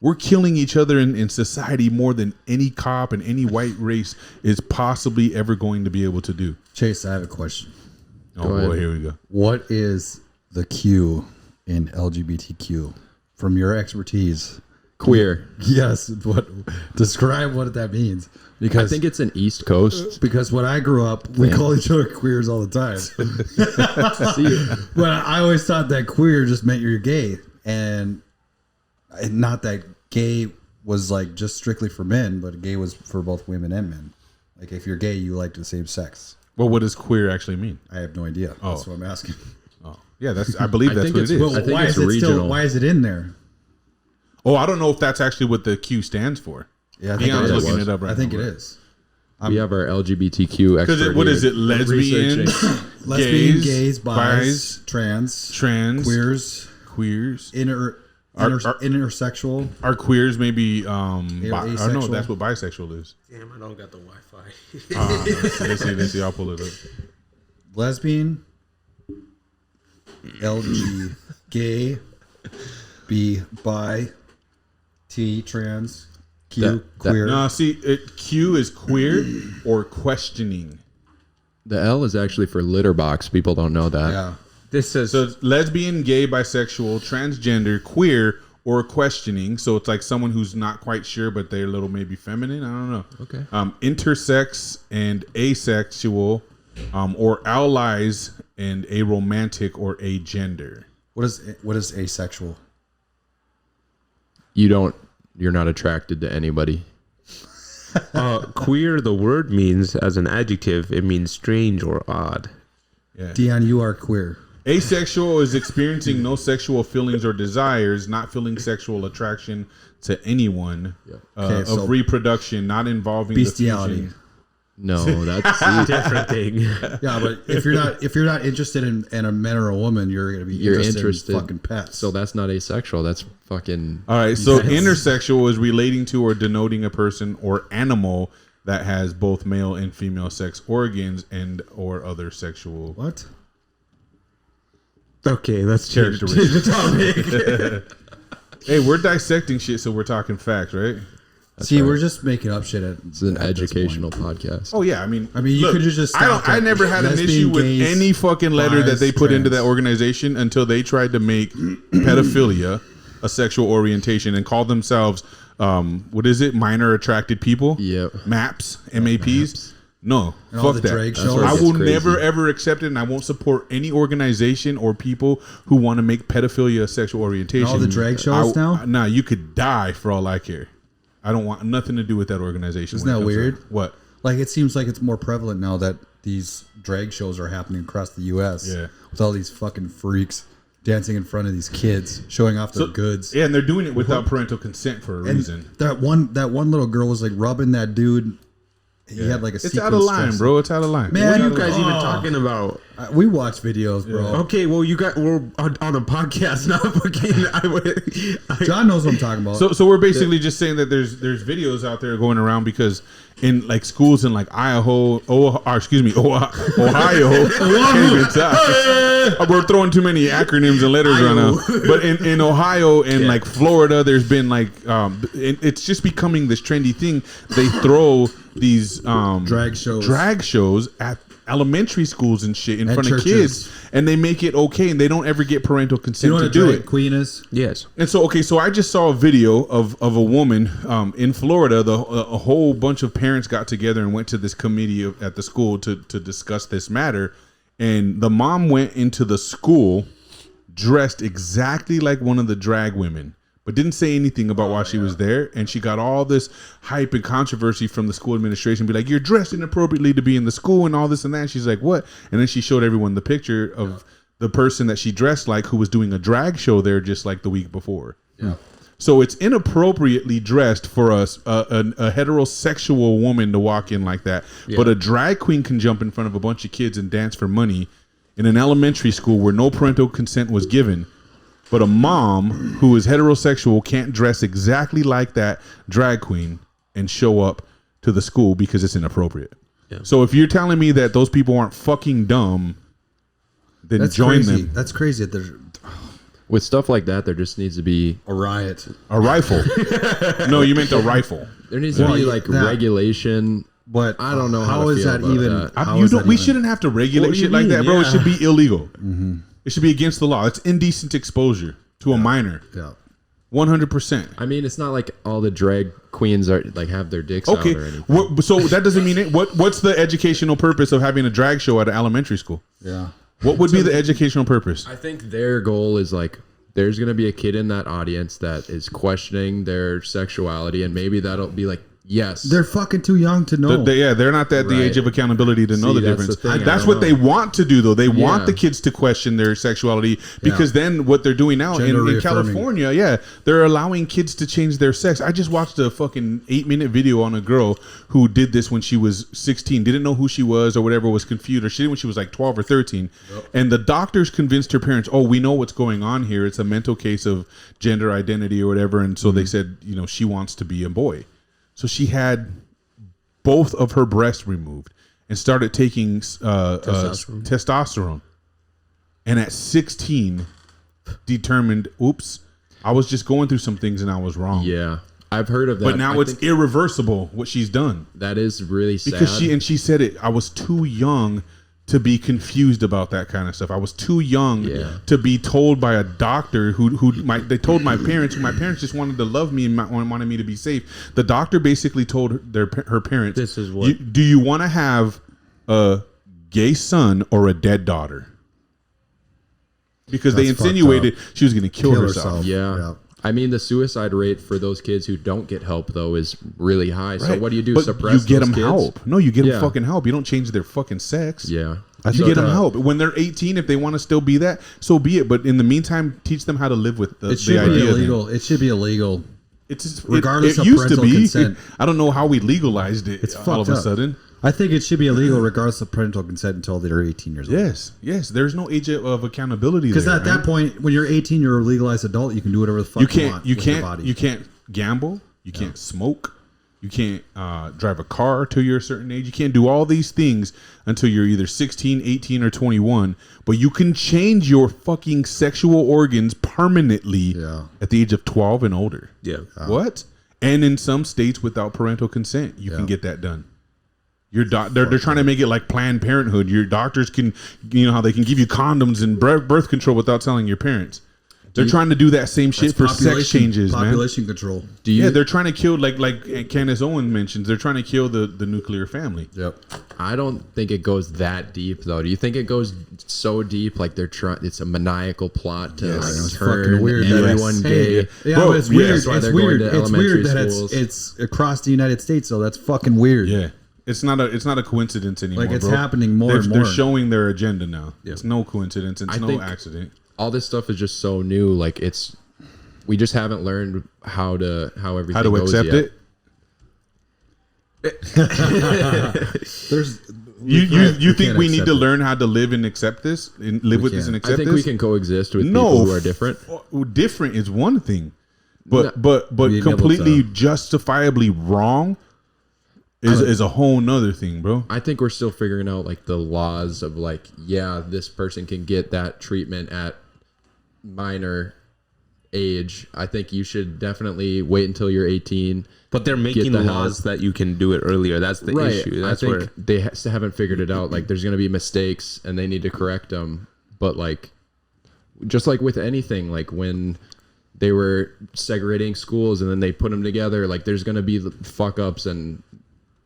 We're killing each other in society more than any cop and any white race is possibly ever going to be able to do. Chase, I have a question. Oh Go boy, ahead. here we go. What is the Q in LGBTQ? From your expertise. Queer. Yes. Describe what that means. I Because think it's an East Coast. because when I grew up, we call each other queers all the time. But I always thought that queer just meant you're gay, and not that gay was like just strictly for men, but gay was for both women and men. Like if you're gay, you like the same sex. Well, what does queer actually mean? I have no idea. That's what I'm asking. Oh, yeah, I believe that's think what it it's- is. I think why it's is it regional. why is it in there? Oh, I don't know if that's actually what the Q stands for. Yeah, I think Dion's it is. looking it up right I think now. it is. We have our LGBTQ expert. Because what here is it? Lesbians, Lesbian, gays, bis, trans, trans, queers, intersexual. Are queers maybe? I don't know. asexual. That's what bisexual is. Damn, I don't got the Wi-Fi. Let's see. I'll pull it up. Lesbian, LG, gay, B, bi, T, trans, Q, That- queer. No, see, Q is queer or questioning. The L is actually for litter box. People don't know that. Yeah. This says So it's lesbian, gay, bisexual, transgender, queer, or questioning. So it's like someone who's not quite sure, but they're a little maybe feminine. I don't know. Okay. Intersex and asexual, or allies and aromantic or agender. What is asexual? You don't you're not attracted to anybody. Queer, the word means, as an adjective, it means strange or odd. Yeah. Deion, you are queer. Asexual is experiencing no sexual feelings or desires, not feeling sexual attraction to anyone, Okay, so of reproduction, not involving bestiality. the fusion. No, that's Different thing. Yeah, but if you're not interested in a man or a woman, you're gonna be interested in fucking pets. So that's not asexual. That's fucking. All right, so intersexual is relating to or denoting a person or animal that has both male and female sex organs and or other sexual. What? Okay, let's change the topic. Hey, we're dissecting shit, so we're talking facts, right? See, we're just making up shit. It's an educational podcast. Oh yeah, I mean, you look, could just. I never had an issue with any fucking letter that they put into that organization until they tried to make pedophilia a sexual orientation and call themselves, what is it? Minor attracted people. Yep. MAPs, MAPs. No, And all fuck the that. drag shows. I That's will crazy. never ever accept it, and I won't support any organization or people who want to make pedophilia a sexual orientation. all the drag shows now? Nah, you could die for all I care. I don't want nothing to do with that organization. Isn't when it that comes to- weird? What? Like, it seems like it's more prevalent now that these drag shows are happening across the U.S. Yeah. With all these fucking freaks dancing in front of these kids, showing off their goods. Yeah, and they're doing it without parental consent for a And reason. that one little girl was like rubbing that dude. He had like a It's sequence out of line, dress. bro. It's out of line. Man, What are you guys even talking about? We watch videos, bro. Okay, well, we're on a podcast, not fucking. John knows what I'm talking about. So we're basically just saying that there's videos out there going around because in like schools in like Ohio, can't even talk. We're throwing too many acronyms and letters right now. But in Ohio and like Florida, there's been like it's just becoming this trendy thing. They throw these drag shows at elementary schools and shit in At front churches. of kids, and they make it okay, and they don't ever get parental consent you know what to a do drag it. queen is? Yes. And so, okay, so I just saw a video of a woman in Florida. A whole bunch of parents got together and went to this committee at the school to discuss this matter. And the mom went into the school dressed exactly like one of the drag women, but didn't say anything about why she was there. And she got all this hype and controversy from the school administration, be like, you're dressed inappropriately to be in the school and all this and that. And she's like, what? And then she showed everyone the picture of the person that she dressed like who was doing a drag show there just like the week before. Yeah. So it's inappropriately dressed for us, a heterosexual woman to walk in like that. Yeah. But a drag queen can jump in front of a bunch of kids and dance for money in an elementary school where no parental consent was given. But a mom who is heterosexual can't dress exactly like that drag queen and show up to the school because it's inappropriate. Yeah. So if you're telling me that those people aren't fucking dumb, then That's join crazy. them. That's crazy that there's With stuff like that, there just needs to be a riot. A rifle. No, you meant a rifle. there needs to be like that- regulation. But I don't know how how to is feel that about even? that. how You is don't. that We even- shouldn't have to regulate What do you shit like mean? that, bro. It Yeah. should be illegal. It should be against the law. It's indecent exposure to a minor. Yeah. 100%. I mean, it's not like all the drag queens are like have their dicks Okay. out or anything. So that doesn't mean it. What's the educational purpose of having a drag show at an elementary school? Yeah. What would be the educational purpose? I think their goal is like there's gonna be a kid in that audience that is questioning their sexuality, and maybe that'll be like, yes, They're fucking too young to know. They're not at the Right. age of accountability to know See, the that's difference. the thing. I That's don't what they know. want to do, though. They want Yeah. the kids to question their sexuality because then what they're doing now Gender in reaffirming. California, they're allowing kids to change their sex. I just watched a fucking 8-minute video on a girl who did this when she was 16, didn't know who she was or whatever, was confused, or she did when she was like 12 or 13. And the doctors convinced her parents, oh, we know what's going on here. It's a mental case of gender identity or whatever. And so they said, she wants to be a boy. So she had both of her breasts removed and started taking testosterone. And at 16 determined, oops, I was just going through some things and I was wrong. yeah, I've heard of that. But now I it's think irreversible what she's done. that is really sad. Because she said it, I was too young to be confused about that kind of stuff. I was too young to be told by a doctor they told my parents, who my parents just wanted to love me and wanted me to be safe. The doctor basically told her parents, This is what- do you want to have a gay son or a dead daughter? Because they That's fucked insinuated up. she was going to kill herself. Yeah. I mean, the suicide rate for those kids who don't get help though is really high. So Right. what do you do? But Suppress you get those them kids? help. No, you get them Yeah. fucking help. You don't change their fucking sex. Yeah. You get them help when they're 18. If they want to still be that, so be it. But in the meantime, teach them how to live with the It should idea. be that illegal. It should be illegal. It's just, Regardless it of used to parental be. consent. I don't know how we legalized it. It's all of fucked a up. sudden. I think it should be illegal regardless of parental consent until they're 18 years old. Yes. There's no age of accountability. Because there, at that point, when you're 18, you're a legalized adult. You can do whatever the fuck you want with your body. You can't gamble. You can't smoke. You can't drive a car till you're a certain age. You can't do all these things until you're either 16, 18, or 21. But you can change your fucking sexual organs permanently at the age of 12 and older. Yeah. What? And in some states, without parental consent, you can get that done. Your they're trying to make it like Planned Parenthood. Your doctors can, you know how they can give you condoms and birth control without telling your parents. They're trying to do that same shit for sex changes, man. Population control. They're trying to kill like Candace Owen mentions. They're trying to kill the nuclear family. Yep. I don't think it goes that deep though. Do you think it goes so deep? Like they're trying. It's a maniacal plot to It's turn fucking weird. everyone gay. Yeah, Bro, but it's yeah. weird. That's why It's they're weird. going to It's weird elementary that schools. it's across the United States, so that's fucking weird. Yeah, it's not a coincidence anymore. Like, it's bro. happening more They're, and more. They're showing their agenda now. It's no coincidence. It's I no think- accident. All this stuff is just so new. Like we just haven't learned how everything How to goes accept yet. it? There's You think can't we need accept to it. learn how to live and accept this and live with this and can't. accept I think this? we can coexist with No, people who are different. Different is one thing, but Being able completely to- justifiably wrong is a whole nother thing, bro. I think we're still figuring out like the laws of like, yeah, this person can get that treatment at minor age. I think you should definitely wait until you're 18. But they're making the laws that you can do it earlier. That's the issue. That's I think where they haven't figured it out. Like there's going to be mistakes and they need to correct them. But like, just like with anything, like when they were segregating schools and then they put them together, like there's going to be fuck ups and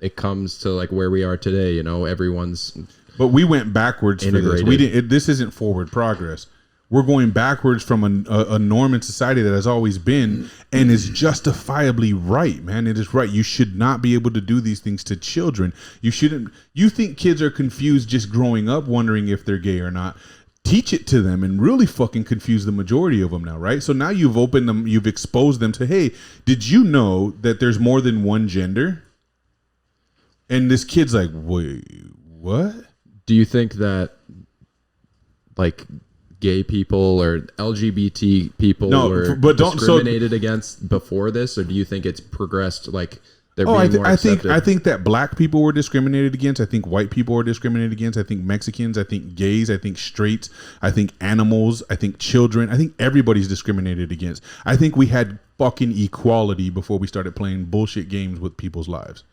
it comes to like where we are today, you know, everyone's. But we went backwards for this. Integrated. We didn't. This isn't forward progress. We're going backwards from a norm in society that has always been and is justifiably right, man. It is right. You should not be able to do these things to children. You shouldn't. You think kids are confused just growing up, wondering if they're gay or not. Teach it to them and really fucking confuse the majority of them now, right? So now you've opened them, you've exposed them to, hey, did you know that there's more than one gender? And this kid's like, wait, what? Do you think that like gay people or LGBT people were discriminated against before this, or do you think it's progressed like they're being more accepted? I think that black people were discriminated against. I think white people were discriminated against. I think Mexicans. I think gays. I think straights. I think animals. I think children. I think everybody's discriminated against. I think we had fucking equality before we started playing bullshit games with people's lives.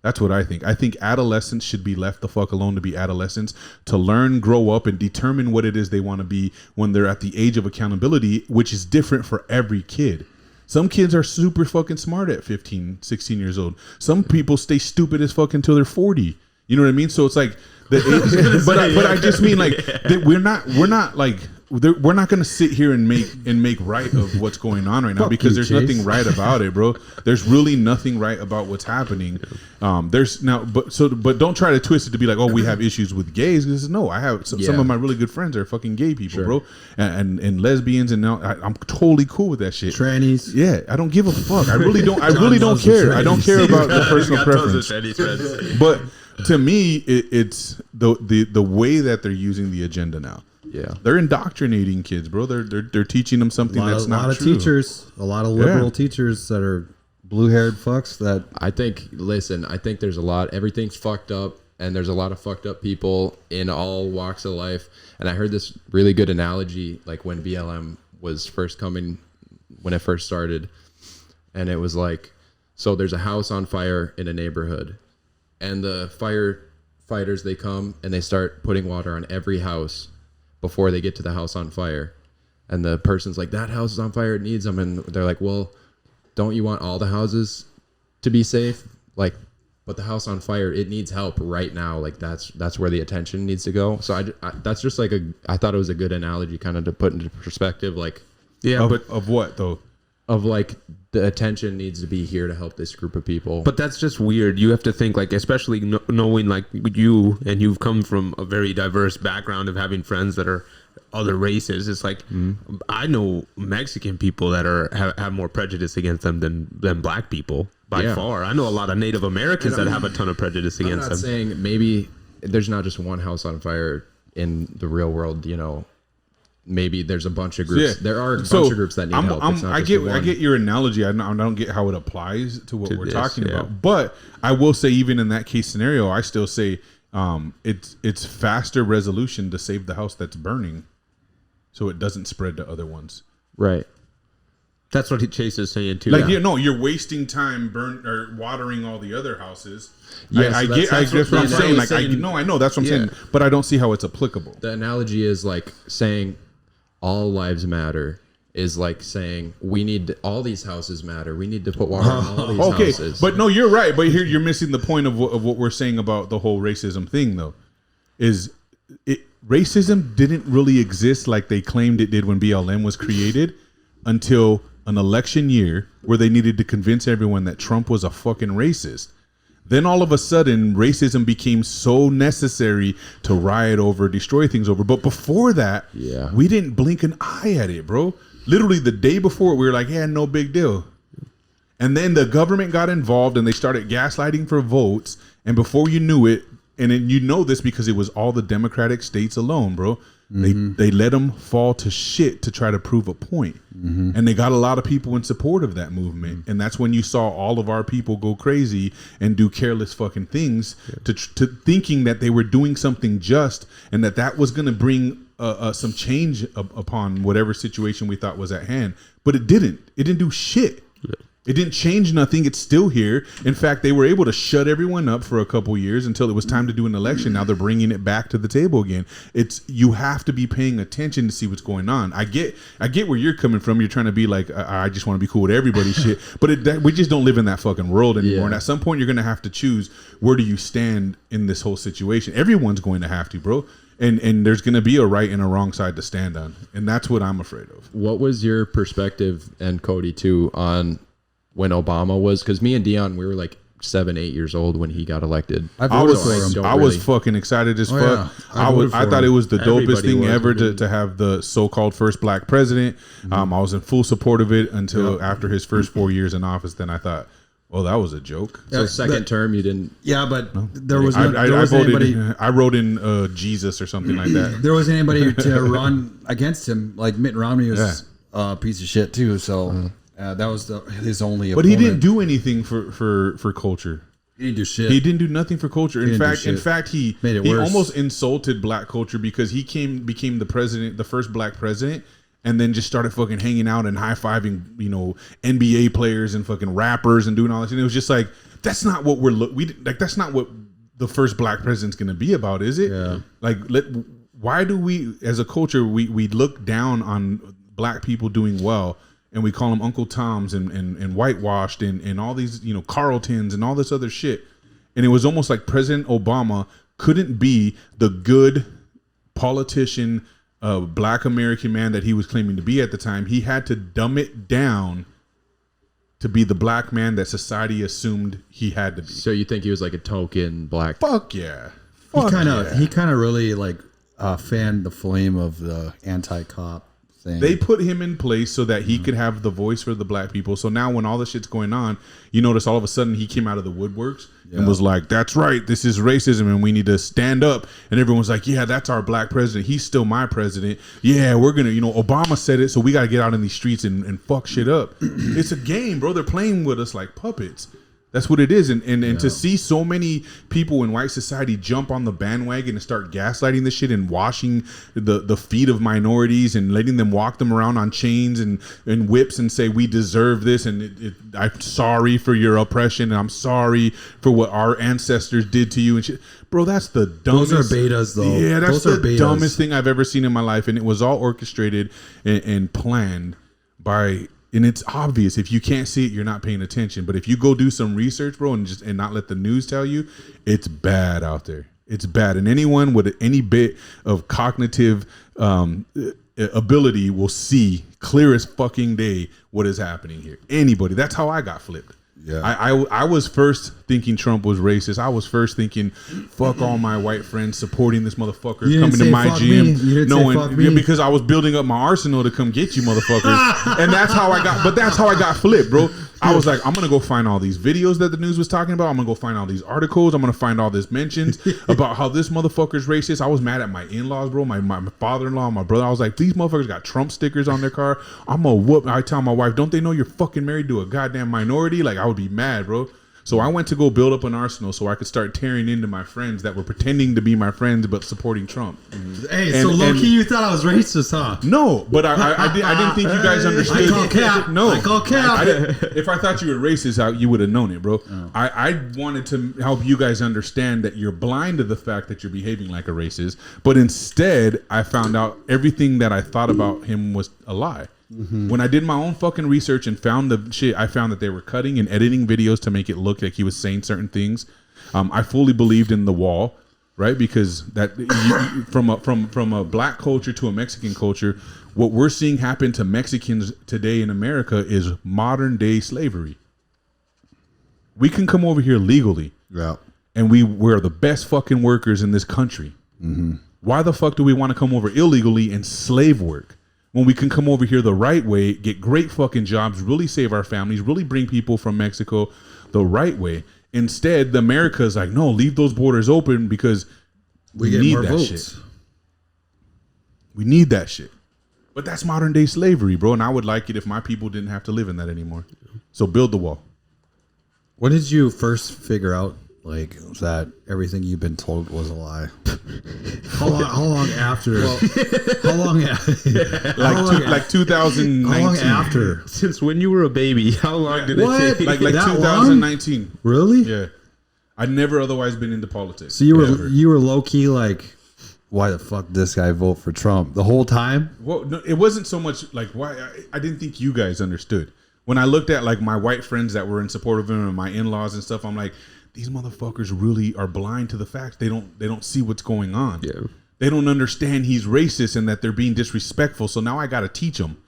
That's what I think. I think adolescents should be left the fuck alone to be adolescents, to learn, grow up, and determine what it is they want to be when they're at the age of accountability, which is different for every kid. Some kids are super fucking smart at 15, 16 years old. Some people stay stupid as fuck until they're 40. You know what I mean? So it's like, but I just mean like that we're not like we're not gonna sit here and make right of what's going on right now because there's nothing right about it, bro. There's really nothing right about what's happening. But don't try to twist it to be like, oh, we have issues with gays. Because no, I have some of my really good friends are fucking gay people, bro, and lesbians, and now I'm totally cool with that shit. Trannies. Yeah, I don't give a fuck. I really don't care. I don't care about the personal preference. But to me, it's the way that they're using the agenda now. Yeah, they're indoctrinating kids, bro. They're teaching them something that's not true. A lot of liberal teachers that are blue-haired fucks that I think there's a lot, everything's fucked up and there's a lot of fucked up people in all walks of life. And I heard this really good analogy, like when BLM was first coming, when it first started. And it was like, so there's a house on fire in a neighborhood and the firefighters, they come and they start putting water on every house before they get to the house on fire. And the person's like, that house is on fire, it needs them. And they're like, well, don't you want all the houses to be safe? Like, but the house on fire, it needs help right now. Like that's where the attention needs to go. So I that's just like I thought it was a good analogy kind of to put into perspective. Like, yeah, of what though? of like the attention needs to be here to help this group of people. But that's just weird. You have to think like, especially knowing like you, and you've come from a very diverse background of having friends that are other races. It's like I know Mexican people that have more prejudice against them than black people by far. I know a lot of Native Americans that have a ton of prejudice against them. I'm not saying maybe there's not just one house on fire in the real world, you know. Maybe there's a bunch of groups. Yeah. There are a bunch of groups that need help. I get your analogy. I don't get how it applies to what we're talking about. But I will say, even in that case scenario, I still say it's faster resolution to save the house that's burning, so it doesn't spread to other ones. Right. That's what Chase is saying too. Like you're wasting time watering all the other houses. Yes, I get what I'm saying. Like I know that's what I'm saying. But I don't see how it's applicable. The analogy is like saying all lives matter is like saying we need all these houses matter. We need to put water on all these houses. But no, you're right. But here you're missing the point of what we're saying about the whole racism thing, though. Racism didn't really exist like they claimed it did when BLM was created until an election year where they needed to convince everyone that Trump was a fucking racist. Then all of a sudden, racism became so necessary to riot over, destroy things over. But before that, we didn't blink an eye at it, bro. Literally the day before, we were like, yeah, no big deal. And then the government got involved and they started gaslighting for votes. And before you knew it, and then you know this because it was all the Democratic states alone, bro. They let them fall to shit to try to prove a point. And they got a lot of people in support of that movement. And that's when you saw all of our people go crazy and do careless fucking things to thinking that they were doing something just and that was going to bring some change upon whatever situation we thought was at hand. But it didn't. It didn't do shit. It didn't change nothing. It's still here. In fact, they were able to shut everyone up for a couple years until it was time to do an election. Now they're bringing it back to the table again. You have to be paying attention to see what's going on. I get where you're coming from. You're trying to be like, I just want to be cool with everybody shit. But we just don't live in that fucking world anymore. And at some point, you're going to have to choose where do you stand in this whole situation. Everyone's going to have to, bro. And there's going to be a right and a wrong side to stand on. And that's what I'm afraid of. What was your perspective, and Cody too, on when Obama was, because me and Deion, we were like 7-8 years old when he got elected. I was fucking excited as fuck. Yeah. I thought it was the dopest thing ever to have the so-called first black president. I was in full support of it until after his first 4 years in office. Then I thought, well, that was a joke. So second term, you didn't. Yeah, but there was I wrote in Jesus or something like that. There wasn't anybody to run against him. Like Mitt Romney was a piece of shit too. So that was his only. But opponent. he didn't do anything for culture. He didn't do shit. He didn't do nothing for culture. In fact, he made it worse. He almost insulted black culture because he became the first black president, and then just started fucking hanging out and high fiving, NBA players and fucking rappers and doing all this. And it was just like, that's not what that's not what the first black president's gonna be about, is it? Yeah. Like, why do we, as a culture, we look down on black people doing well? And we call them Uncle Toms and whitewashed and all these, Carltons and all this other shit. And it was almost like President Obama couldn't be the good politician, black American man that he was claiming to be at the time. He had to dumb it down to be the black man that society assumed he had to be. So you think he was like a token black? Fuck yeah. He kind of really fanned the flame of the anti-cop thing. They put him in place so that he could have the voice for the black people. So now when all this shit's going on, you notice all of a sudden he came out of the woodworks and was like, that's right, this is racism and we need to stand up. And everyone's like, yeah, that's our black president. He's still my president. Yeah, we're going to, Obama said it, so we got to get out in these streets and fuck shit up. It's a game, bro. They're playing with us like puppets. That's what it is. And to see so many people in white society jump on the bandwagon and start gaslighting this shit and washing the feet of minorities and letting them walk them around on chains and whips and say, we deserve this. And I'm sorry for your oppression. And I'm sorry for what our ancestors did to you and shit. Bro, that's the dumbest. Those are betas, though. Yeah, that's the dumbest thing I've ever seen in my life. And it was all orchestrated and planned by... And it's obvious. If you can't see it, you're not paying attention. But if you go do some research, bro, and not let the news tell you, it's bad out there. It's bad. And anyone with any bit of cognitive ability will see clear as fucking day what is happening here. Anybody. That's how I got flipped. Yeah. I was first thinking Trump was racist. I was first thinking, fuck all my white friends supporting this motherfucker coming to my gym. Because I was building up my arsenal to come get you motherfuckers. And that's how I got flipped, bro. I was like, I'm gonna go find all these videos that the news was talking about. I'm gonna go find all these articles. I'm gonna find all this mentions about how this motherfucker's racist. I was mad at my in-laws, bro. My father-in-law, my brother. I was like, these motherfuckers got Trump stickers on their car. I'm gonna whoop. I tell my wife, don't they know you're fucking married to a goddamn minority? Like, I would be mad, bro. So I went to go build up an arsenal so I could start tearing into my friends that were pretending to be my friends but supporting Trump. Hey, so low-key you thought I was racist, huh? No, but I didn't think you guys understood. I call cap. No, I call cap. If I thought you were racist, you would have known it, bro. Oh. I wanted to help you guys understand that you're blind to the fact that you're behaving like a racist, but instead I found out everything that I thought about him was a lie. Mm-hmm. When I did my own fucking research and found the shit, I found that they were cutting and editing videos to make it look like he was saying certain things. I fully believed in the wall, right? Because that from a black culture to a Mexican culture, what we're seeing happen to Mexicans today in America is modern day slavery. We can come over here legally, and we're the best fucking workers in this country. Mm-hmm. Why the fuck do we want to come over illegally and slave work? When we can come over here the right way, get great fucking jobs, really save our families, really bring people from Mexico the right way. Instead, the America is like, no, leave those borders open because we need that votes. Shit. We need that shit. But that's modern day slavery, bro. And I would like it if my people didn't have to live in that anymore. So build the wall. When did you first figure out that everything you've been told was a lie? How long after? How long after? Like 2019. How long after? Since when you were a baby? How long did it take? Like 2019. Long? Really? Yeah. I'd never otherwise been into politics. So you were low key like, why the fuck this guy vote for Trump the whole time? Well, no, it wasn't so much like why. I didn't think you guys understood. When I looked at like my white friends that were in support of him and my in-laws and stuff, I'm like, these motherfuckers really are blind to the facts. They don't see what's going on. Yeah. They don't understand he's racist and that they're being disrespectful. So now I got to teach them.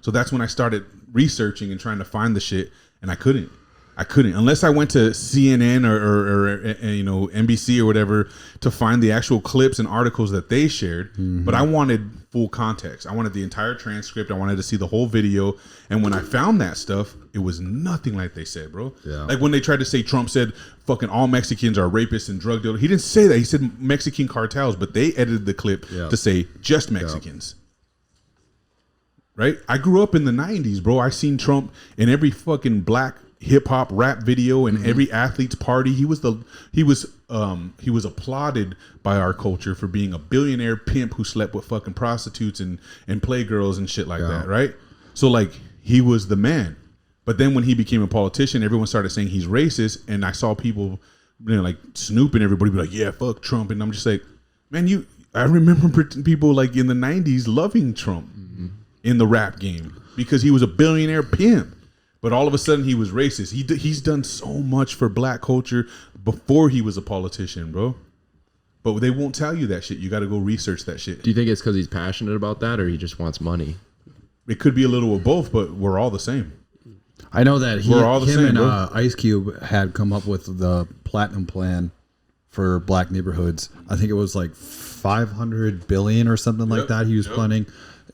So that's when I started researching and trying to find the shit, and I couldn't unless I went to CNN or NBC or whatever to find the actual clips and articles that they shared. Mm-hmm. But I wanted full context. I wanted the entire transcript. I wanted to see the whole video. And when I found that stuff, it was nothing like they said, bro. Yeah. Like when they tried to say Trump said fucking all Mexicans are rapists and drug dealers. He didn't say that. He said Mexican cartels, but they edited the clip to say just Mexicans. Right? I grew up in the 90s, bro. I seen Trump in every fucking black hip hop rap video and every athlete's party. He was applauded by our culture for being a billionaire pimp who slept with fucking prostitutes and playgirls and shit like that, right? So like he was the man. But then when he became a politician, everyone started saying he's racist, and I saw people like Snoop and everybody be like, yeah, fuck Trump, and I'm just like, man, I remember people like in the 90s loving Trump in the rap game because he was a billionaire pimp. But all of a sudden he was racist. He's done so much for black culture before he was a politician, bro. But they won't tell you that shit. You got to go research that shit. Do you think it's because he's passionate about that, or he just wants money? It could be a little of both, but we're all the same. I know that him and Ice Cube had come up with the platinum plan for black neighborhoods. I think it was like $500 billion or something like that. He was planning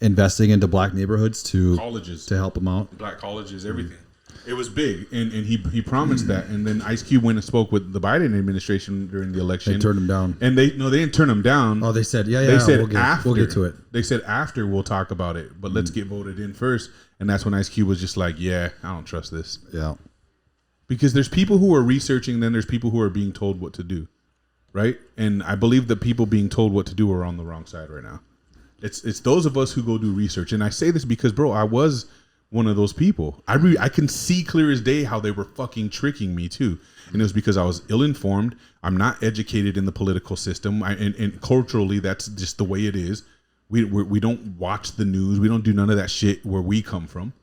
investing into black neighborhoods to colleges to help them out. Black colleges, everything. It was big, and he promised that. And then Ice Cube went and spoke with the Biden administration during the election. They turned him down. And they didn't turn him down. Oh, they said, They said we'll get to it. They said after we'll talk about it, but let's get voted in first. And that's when Ice Cube was just like, yeah, I don't trust this. Yeah. Because there's people who are researching, then there's people who are being told what to do, right? And I believe the people being told what to do are on the wrong side right now. It's those of us who go do research. And I say this because, bro, I was one of those people. I can see clear as day how they were fucking tricking me too. And it was because I was ill-informed. I'm not educated in the political system. And culturally, that's just the way it is. We don't watch the news. We don't do none of that shit where we come from,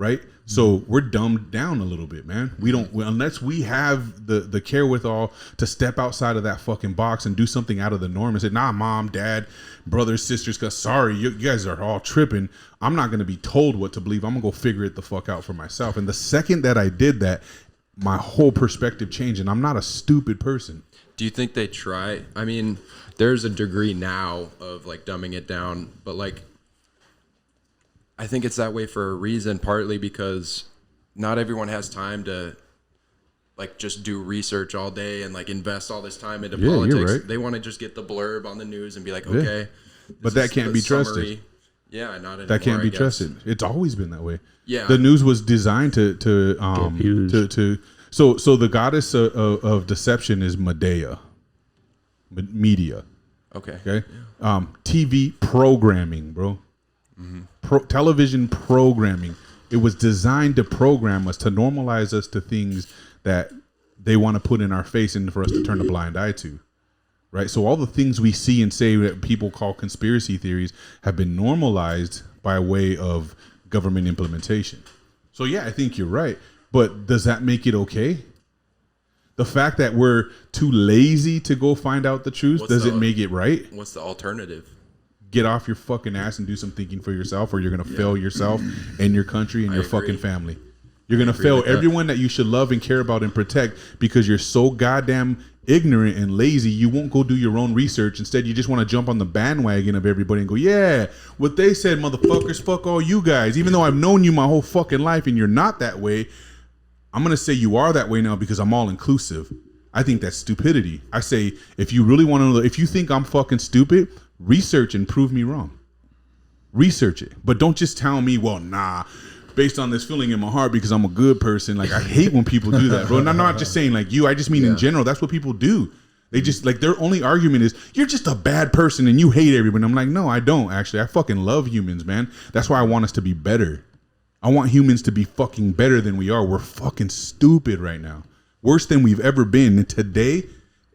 right? So we're dumbed down a little bit, man. We don't, unless we have the wherewithal to step outside of that fucking box and do something out of the norm and say, nah, mom, dad, brothers, sisters, cause sorry, you guys are all tripping. I'm not going to be told what to believe. I'm gonna go figure it the fuck out for myself. And the second that I did that, my whole perspective changed, and I'm not a stupid person. Do you think they try? I mean, there's a degree now of like dumbing it down, but like, I think it's that way for a reason, partly because not everyone has time to like just do research all day and like invest all this time into politics. You're right. They want to just get the blurb on the news and be like, okay, but that can't be trusted. Yeah, not anymore. That can't be trusted. It's always been that way. Yeah, the news was designed to so the goddess of deception is Medea, media. Okay. TV programming, bro. Television programming. It was designed to program us, to normalize us to things that they want to put in our face and for us to turn a blind eye to. Right. So all the things we see and say that people call conspiracy theories have been normalized by way of government implementation. So yeah, I think you're right. But does that make it okay? The fact that we're too lazy to go find out the truth, does it make it right? What's the alternative? Get off your fucking ass and do some thinking for yourself, or you're going to fail yourself and your country and your fucking family. You're going to fail everyone that you should love and care about and protect because you're so goddamn ignorant and lazy. You won't go do your own research. Instead, you just want to jump on the bandwagon of everybody and go, yeah, what they said, motherfuckers, fuck all you guys. Even though I've known you my whole fucking life and you're not that way, I'm going to say you are that way now because I'm all inclusive. I think that's stupidity. I say, if you really want to know, if you think I'm fucking stupid, research and prove me wrong. Research it. But don't just tell me, well, nah, based on this feeling in my heart because I'm a good person. Like, I hate when people do that, bro. And I'm not just saying like you. I just mean in general. That's what people do. They just, like, their only argument is, you're just a bad person and you hate everyone. I'm like, no, I don't, actually. I fucking love humans, man. That's why I want us to be better. I want humans to be fucking better than we are. We're fucking stupid right now. Worse than we've ever been. And today,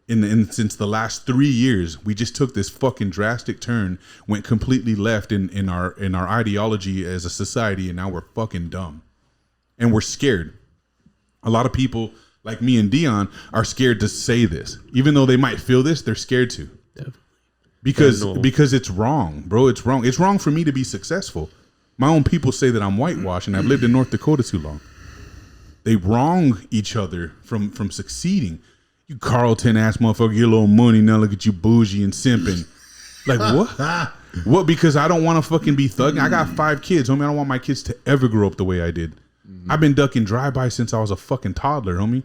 since the last 3 years, we just took this fucking drastic turn, went completely left in our ideology as a society, and now we're fucking dumb. And we're scared. A lot of people like me and Deion are scared to say this. Even though they might feel this, they're scared to. Definitely. Because it's wrong, bro. It's wrong. It's wrong for me to be successful. My own people say that I'm whitewashed, and I've lived in North Dakota too long. They wrong each other from succeeding. You Carlton ass motherfucker, get a little money, now look at you bougie and simping. Like, what? What? Because I don't want to fucking be thugging. I got 5 kids, homie. I don't want my kids to ever grow up the way I did. I've been ducking drive-by since I was a fucking toddler, homie.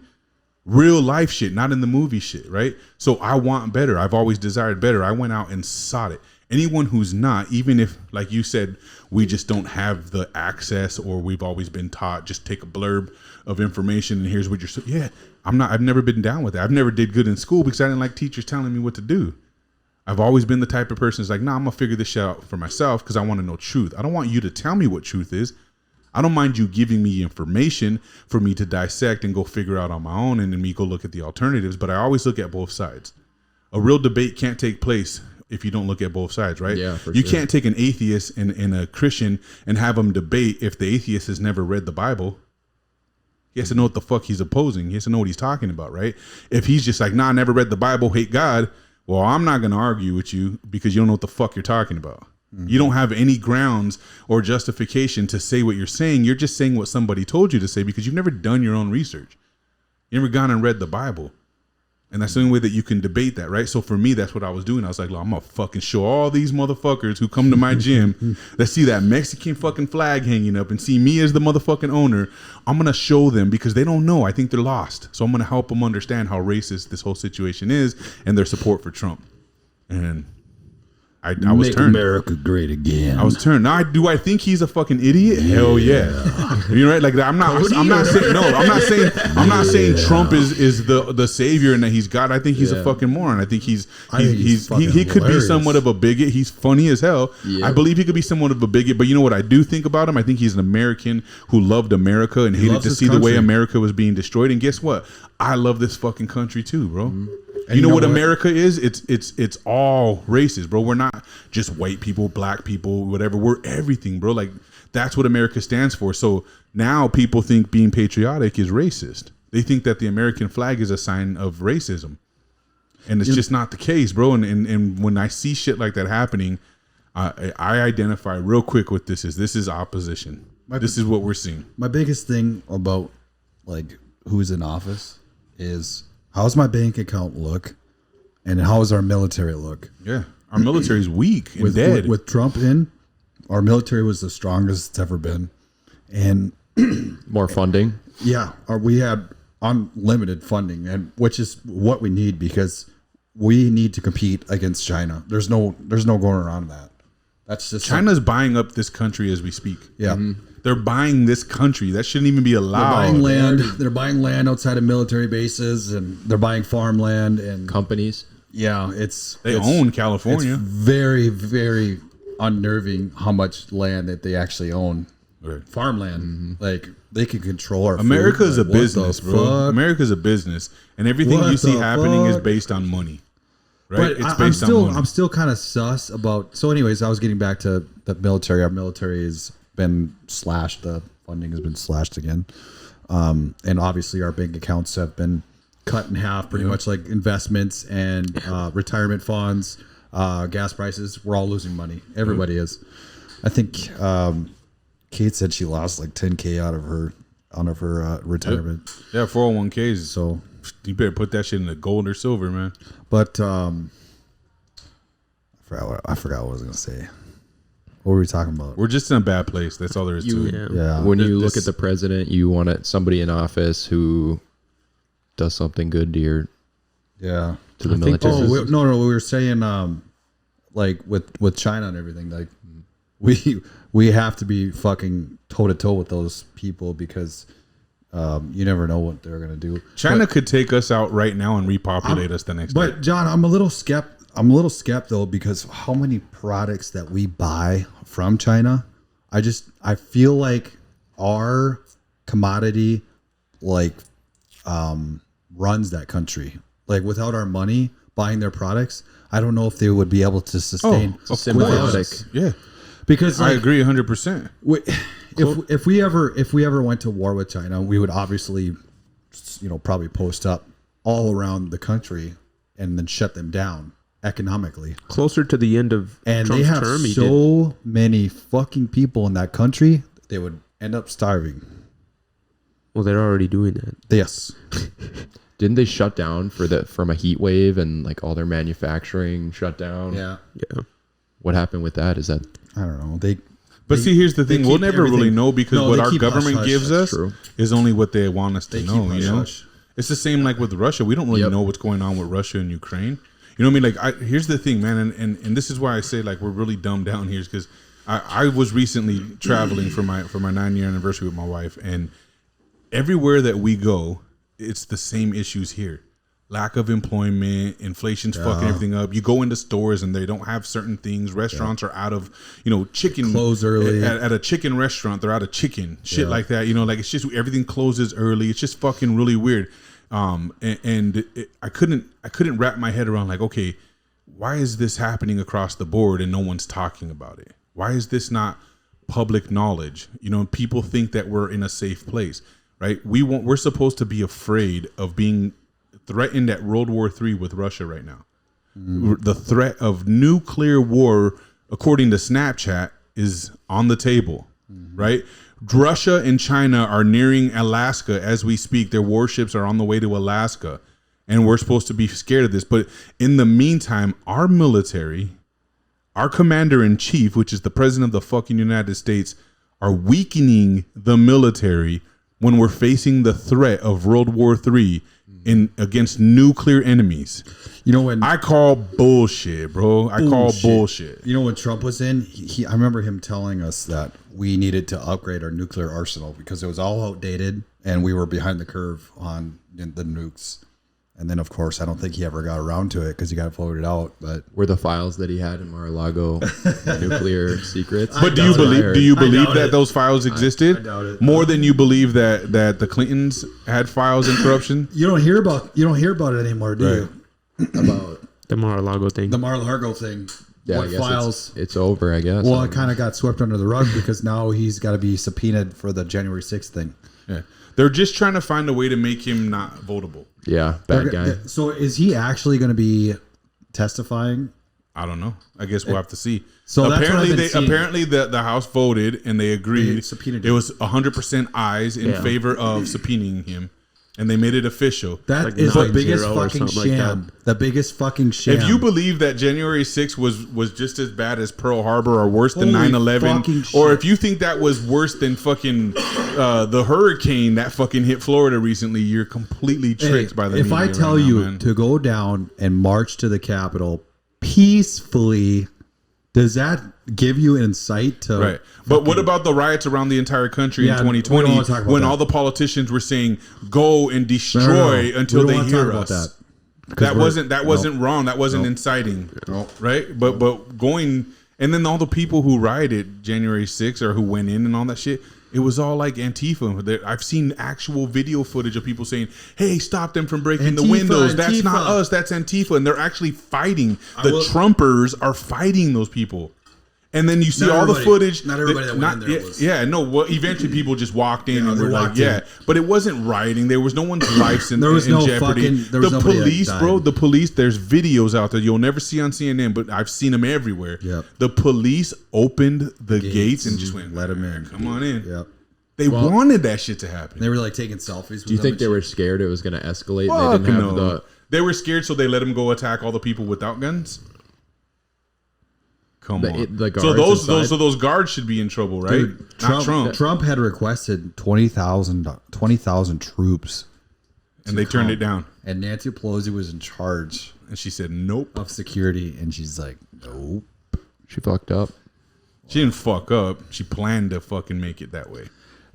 Real life shit, not in the movie shit, right? So I want better. I've always desired better. I went out and sought it. Anyone who's not, even if, like you said, we just don't have the access, or we've always been taught, just take a blurb of information and here's what you're, yeah, I've never been down with that. I've never did good in school because I didn't like teachers telling me what to do. I've always been the type of person who's like, nah, I'm gonna figure this shit out for myself because I want to know truth. I don't want you to tell me what truth is. I don't mind you giving me information for me to dissect and go figure out on my own, and then me go look at the alternatives, but I always look at both sides. A real debate can't take place if you don't look at both sides, right? Yeah, for you sure. Can't take an atheist and a Christian and have them debate if the atheist has never read the Bible. He has to know what the fuck he's opposing. He has to know what he's talking about, right? If he's just like, nah, I never read the Bible, hate God, well, I'm not going to argue with you because you don't know what the fuck you're talking about. You don't have any grounds or justification to say what you're saying. You're just saying what somebody told you to say because you've never done your own research. You never gone and read the Bible. And that's the only way that you can debate that, right? So for me, that's what I was doing. I was like, I'm going to fucking show all these motherfuckers who come to my gym that see that Mexican fucking flag hanging up and see me as the motherfucking owner. I'm going to show them because they don't know. I think they're lost. So I'm going to help them understand how racist this whole situation is and their support for Trump. And I was Make turned. America great again. I was turned. Now, do I think he's a fucking idiot? Hell yeah. You're right. Like I'm not saying Trump is the savior and that he's God. I think he's a fucking moron. I think he could be somewhat of a bigot. He's funny as hell. Yep. I believe he could be somewhat of a bigot. But you know what I do think about him? I think he's an American who loved America and hated to see the way America was being destroyed. And guess what? I love this fucking country too, bro. You know what America is? It's all races, bro. We're not not just white people, black people, whatever. We're everything, bro. Like that's what America stands for. So now people think being patriotic is racist. They think that the American flag is a sign of racism. And it's just not the case, bro. And when I see shit like that happening, I identify real quick with this is opposition. This is what we're seeing. My biggest thing about like who's in office is how's my bank account look and how does our military look? Yeah. Our military is weak and dead. With Trump in, our military was the strongest it's ever been. And more funding. Yeah. We had unlimited funding, and which is what we need because we need to compete against China. There's no going around that. That's just China's buying up this country as we speak. Yeah. They're buying this country. That shouldn't even be allowed. They're buying land outside of military bases, and they're buying farmland and Companies. Yeah, they own California. It's very, very unnerving how much land that they actually own. Right. Farmland. Like they can control our America is food. a business, bro. America's a business, and everything you see happening is based on money. Right? But It's based on money. I'm still kind of sus about. So, anyways, I was getting back to the military. Our military has been slashed. The funding has been slashed again, and obviously our bank accounts have been cut in half. Pretty much like investments and retirement funds, gas prices. We're all losing money. Everybody is. I think Kate said she lost like $10K out of her retirement. Yeah, 401ks. So you better put that shit in the gold or silver, man. But I forgot what I was gonna say. What were we talking about? We're just in a bad place. That's all there is to it. Yeah. When you look at the president, you want somebody in office who does something good to Yeah. to the military. Oh no, we were saying like with China and everything, like we have to be fucking toe to toe with those people because you never know what they're gonna do. China could take us out right now and repopulate us the next day. But John, I'm a little skeptical because how many products that we buy from China, I feel like our commodity like runs that country. Like without our money buying their products, I don't know if they would be able to sustain. symbiotic. Yeah, Because I agree 100%. If we ever went to war with China, we would obviously, probably post up all around the country and then shut them down economically. Closer to the end of And Trump's they have term, he did. so many fucking people in that country, they would end up starving. Well, they're already doing that. Yes. Didn't they shut down from a heat wave and like all their manufacturing shut down? Yeah. Yeah. What happened with that? Is that I don't know. But see, here's the thing: they we'll keep never really everything- know because No, what they our keep government hush-hush, gives that's us true. is only what they want us to They know. keep You know, hush-hush. it's the same like with Russia. We don't really know what's going on with Russia and Ukraine. You know what I mean? Like, here's the thing, man, and this is why I say like we're really dumbed down here, is because I was recently traveling for my 9-year anniversary with my wife, and everywhere that we go, it's the same issues here. Lack of employment, inflation's fucking everything up. You go into stores and they don't have certain things. Restaurants are out of, chicken. Close early. At a chicken restaurant, they're out of chicken. Shit like that. Like it's just everything closes early. It's just fucking really weird. I couldn't wrap my head around like, okay, why is this happening across the board and no one's talking about it? Why is this not public knowledge? People think that we're in a safe place, right? We're supposed to be afraid of being threatened at World War III with Russia right now. The threat of nuclear war, according to Snapchat, is on the table, right? Russia and China are nearing Alaska as we speak. Their warships are on the way to Alaska, and we're supposed to be scared of this. But in the meantime, our military, our commander-in-chief, which is the president of the fucking United States, are weakening the military when we're facing the threat of World War III against nuclear enemies. When I call bullshit, bro. I call bullshit. When Trump was in, I remember him telling us that we needed to upgrade our nuclear arsenal because it was all outdated and we were behind the curve on the nukes. And then, of course, I don't think he ever got around to it because he got voted out. But were the files that he had in Mar-a-Lago nuclear secrets? But do you believe that those files existed? I doubt it. More than you believe that the Clintons had files and corruption? you don't hear about it anymore, do you? About The Mar-a-Lago thing. the Mar-a-Lago thing. Yeah, I what guess files. it's over, I guess. Well, it kind of got swept under the rug because now he's got to be subpoenaed for the January 6th thing. Yeah. They're just trying to find a way to make him not votable. Yeah, bad guy. So is he actually going to be testifying? I don't know. I guess we'll have to see. So that's what I've been seeing. Apparently the House voted and they agreed. They subpoenaed it him. was 100% ayes in favor of subpoenaing him, and they made it official. That Like is the 9-0 biggest or fucking something like sham. The biggest fucking sham. If you believe that January 6th was just as bad as Pearl Harbor or worse than Holy 9/11, fucking or shit. if you think that was worse than fucking the hurricane that fucking hit Florida recently, you're completely tricked by the if I media tell right now, you man. to go down and march to the Capitol peacefully, does that give you insight to Right. But what about the riots around the entire country Yeah, in we don't 2020 wanna talk about when that. all the politicians were saying go and No, destroy no. until We they don't wanna hear talk us? about that. That wasn't wrong. That wasn't inciting. Right? But going and then all the people who rioted January 6th or who went in and all that shit, it was all like Antifa. I've seen actual video footage of people saying, "Hey, stop them from breaking the Antifa, windows. That's not Antifa." us. That's Antifa." And they're actually fighting. The will- Trumpers are fighting those people. And then you see Not all the everybody- footage. not everybody that went in there was- Yeah, no. Well, eventually people just walked in and they were like, walked in. "Yeah," but it wasn't rioting. There was no one's lives in, There was in no jeopardy. fucking- there was The nobody that police, bro. died. The police. There's videos out there you'll never see on CNN, but I've seen them everywhere. Yep. The police opened the gates and just went, let him in. Come on in. Yep. They wanted that shit to happen. They were like taking selfies with Do you them think and they shit. were scared it was going to escalate? Fuck And they didn't have no. the. They were scared, so they let him go attack all the people without guns. Come The- on. it- the So guards inside? those guards should be in trouble, right? Dude, Not Trump. Trump had requested 20,000 troops, And they turned it down. and Nancy Pelosi was in charge And she said, "Nope." of security, and she's like, "Nope." She fucked up. She didn't fuck up. She planned to fucking make it that way.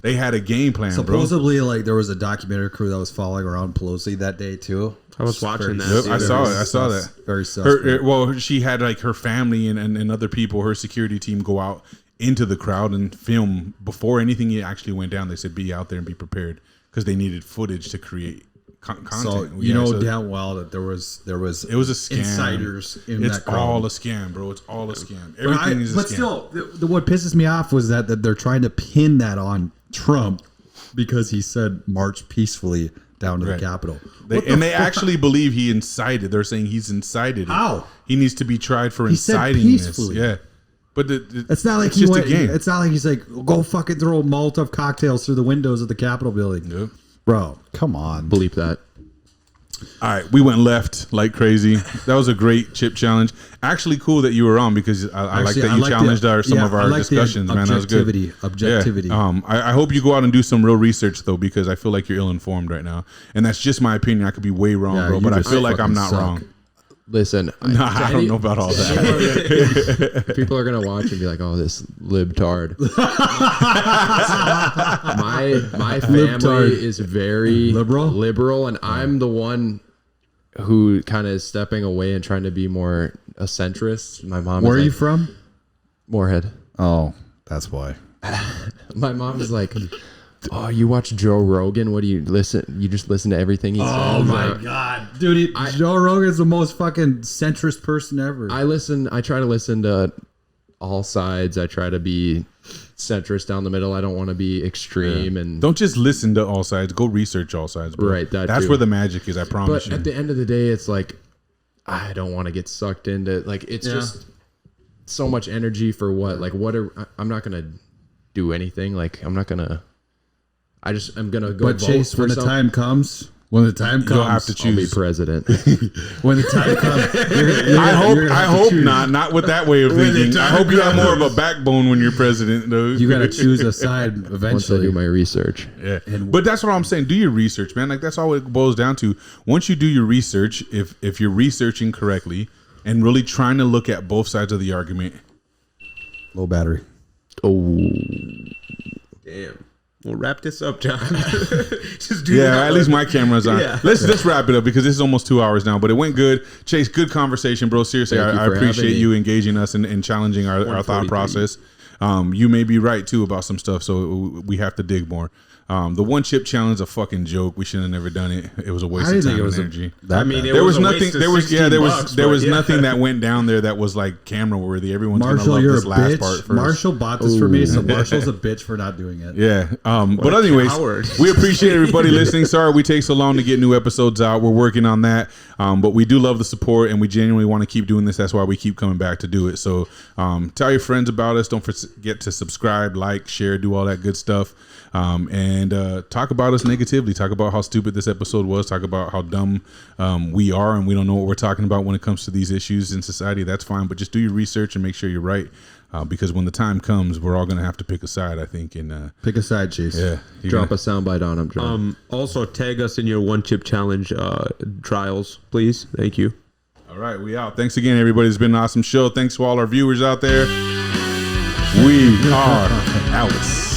They had a game plan, bro. Supposedly, like there was a documentary crew that was following around Pelosi that day too. I was watching that. Yep, dude. I saw it. I saw that. Very suspect. Well, she had like her family and other people, her security team, go out into the crowd and film before anything actually went down. They said, "Be out there and be prepared," because they needed footage to create content. So damn well that there was it was a scam. insiders in It's that crowd. all a scam, bro. It's all a scam. Everything is a but scam. still, what pisses me off was that they're trying to pin that on Trump because he said march peacefully down to Right. the Capitol. They actually believe he incited. They're saying he's incited it. How? He needs to be tried for He said inciting this. peacefully. Yeah. But It's not like it's just went, a game. It's not like he's like, go fucking throw Molotov cocktails through the windows of the Capitol building. Yep. Bro, come on. Bleep that. All right, we went left like crazy. That was a great chip challenge. Actually, cool that you were on because I like Actually, that I you like challenged some of I our like the discussions, man. That was good. Objectivity. Yeah. I hope you go out and do some real research though, because I feel like you're ill informed right now, and that's just my opinion. I could be way wrong, Yeah, bro, you but I just feel like I'm fucking not suck. wrong. Listen, Nah, I don't know about all that. people are gonna watch and be like, "Oh, this libtard." my family Libtard. is very Liberal? and I'm the one who kind of is stepping away and trying to be more a centrist. My mom. Where are is you like, from? Moorhead. Oh, that's why. My mom is like, "Oh, you watch Joe Rogan? What do you listen? You just listen to everything he says." Oh my god, dude! Joe Rogan's the most fucking centrist person ever. I try to listen to all sides. I try to be centrist down the middle. I don't want to be extreme and Don't just listen to all sides. Go research all sides, bro. Right, That's too. where the magic is. I promise But you. at the end of the day, it's like I don't want to get sucked into like it's just so much energy for what? Like I'm not gonna do anything. Like I'm gonna go. but vote Chase, for when the some- time comes, You'll have to I'll be choose. president. when the time comes, I hope not with that way of thinking. I hope you have more of a backbone when you're president, though. you got to choose a side Once I eventually. do my research. Yeah. But that's what I'm saying. Do your research, man. Like that's all it boils down to. Once you do your research, if you're researching correctly and really trying to look at both sides of the argument. Low battery. Oh, Damn. We'll wrap this up, John. Just do Yeah, that at least one. my camera's on. Yeah. Let's wrap it up because this is almost 2 hours now. But it went good. Chase, good conversation, bro. Seriously, Thank you I for appreciate having me. you engaging us and challenging our thought 143. process. you may be right too about some stuff. So we have to dig more. The one chip challenge is a fucking joke. We should have never done it. It was a waste of time and energy. I mean, There was a nothing. waste of There was $16, there was but yeah. nothing that went down there that was like camera worthy. Everyone's gonna Marshall, love you're this a last bitch. part first. Marshall bought this for me, so Marshall's a bitch for not doing it. Yeah. But a anyways, coward. we appreciate everybody listening. Sorry we take so long to get new episodes out. We're working on that. But we do love the support and we genuinely want to keep doing this. That's why we keep coming back to do it. So tell your friends about us. Don't forget to subscribe, like, share, do all that good stuff. And talk about us negatively. Talk about how stupid this episode was. Talk about how dumb we are and we don't know what we're talking about when it comes to these issues in society. That's fine. But just do your research and make sure you're right. Because when the time comes, we're all going to have to pick a side, I think. And Pick a side, Chase. yeah, Drop a soundbite on him, John. Also, tag us in your one chip challenge trials, please. Thank you. All right, we out. Thanks again, everybody. It's been an awesome show. Thanks to all our viewers out there. We are out.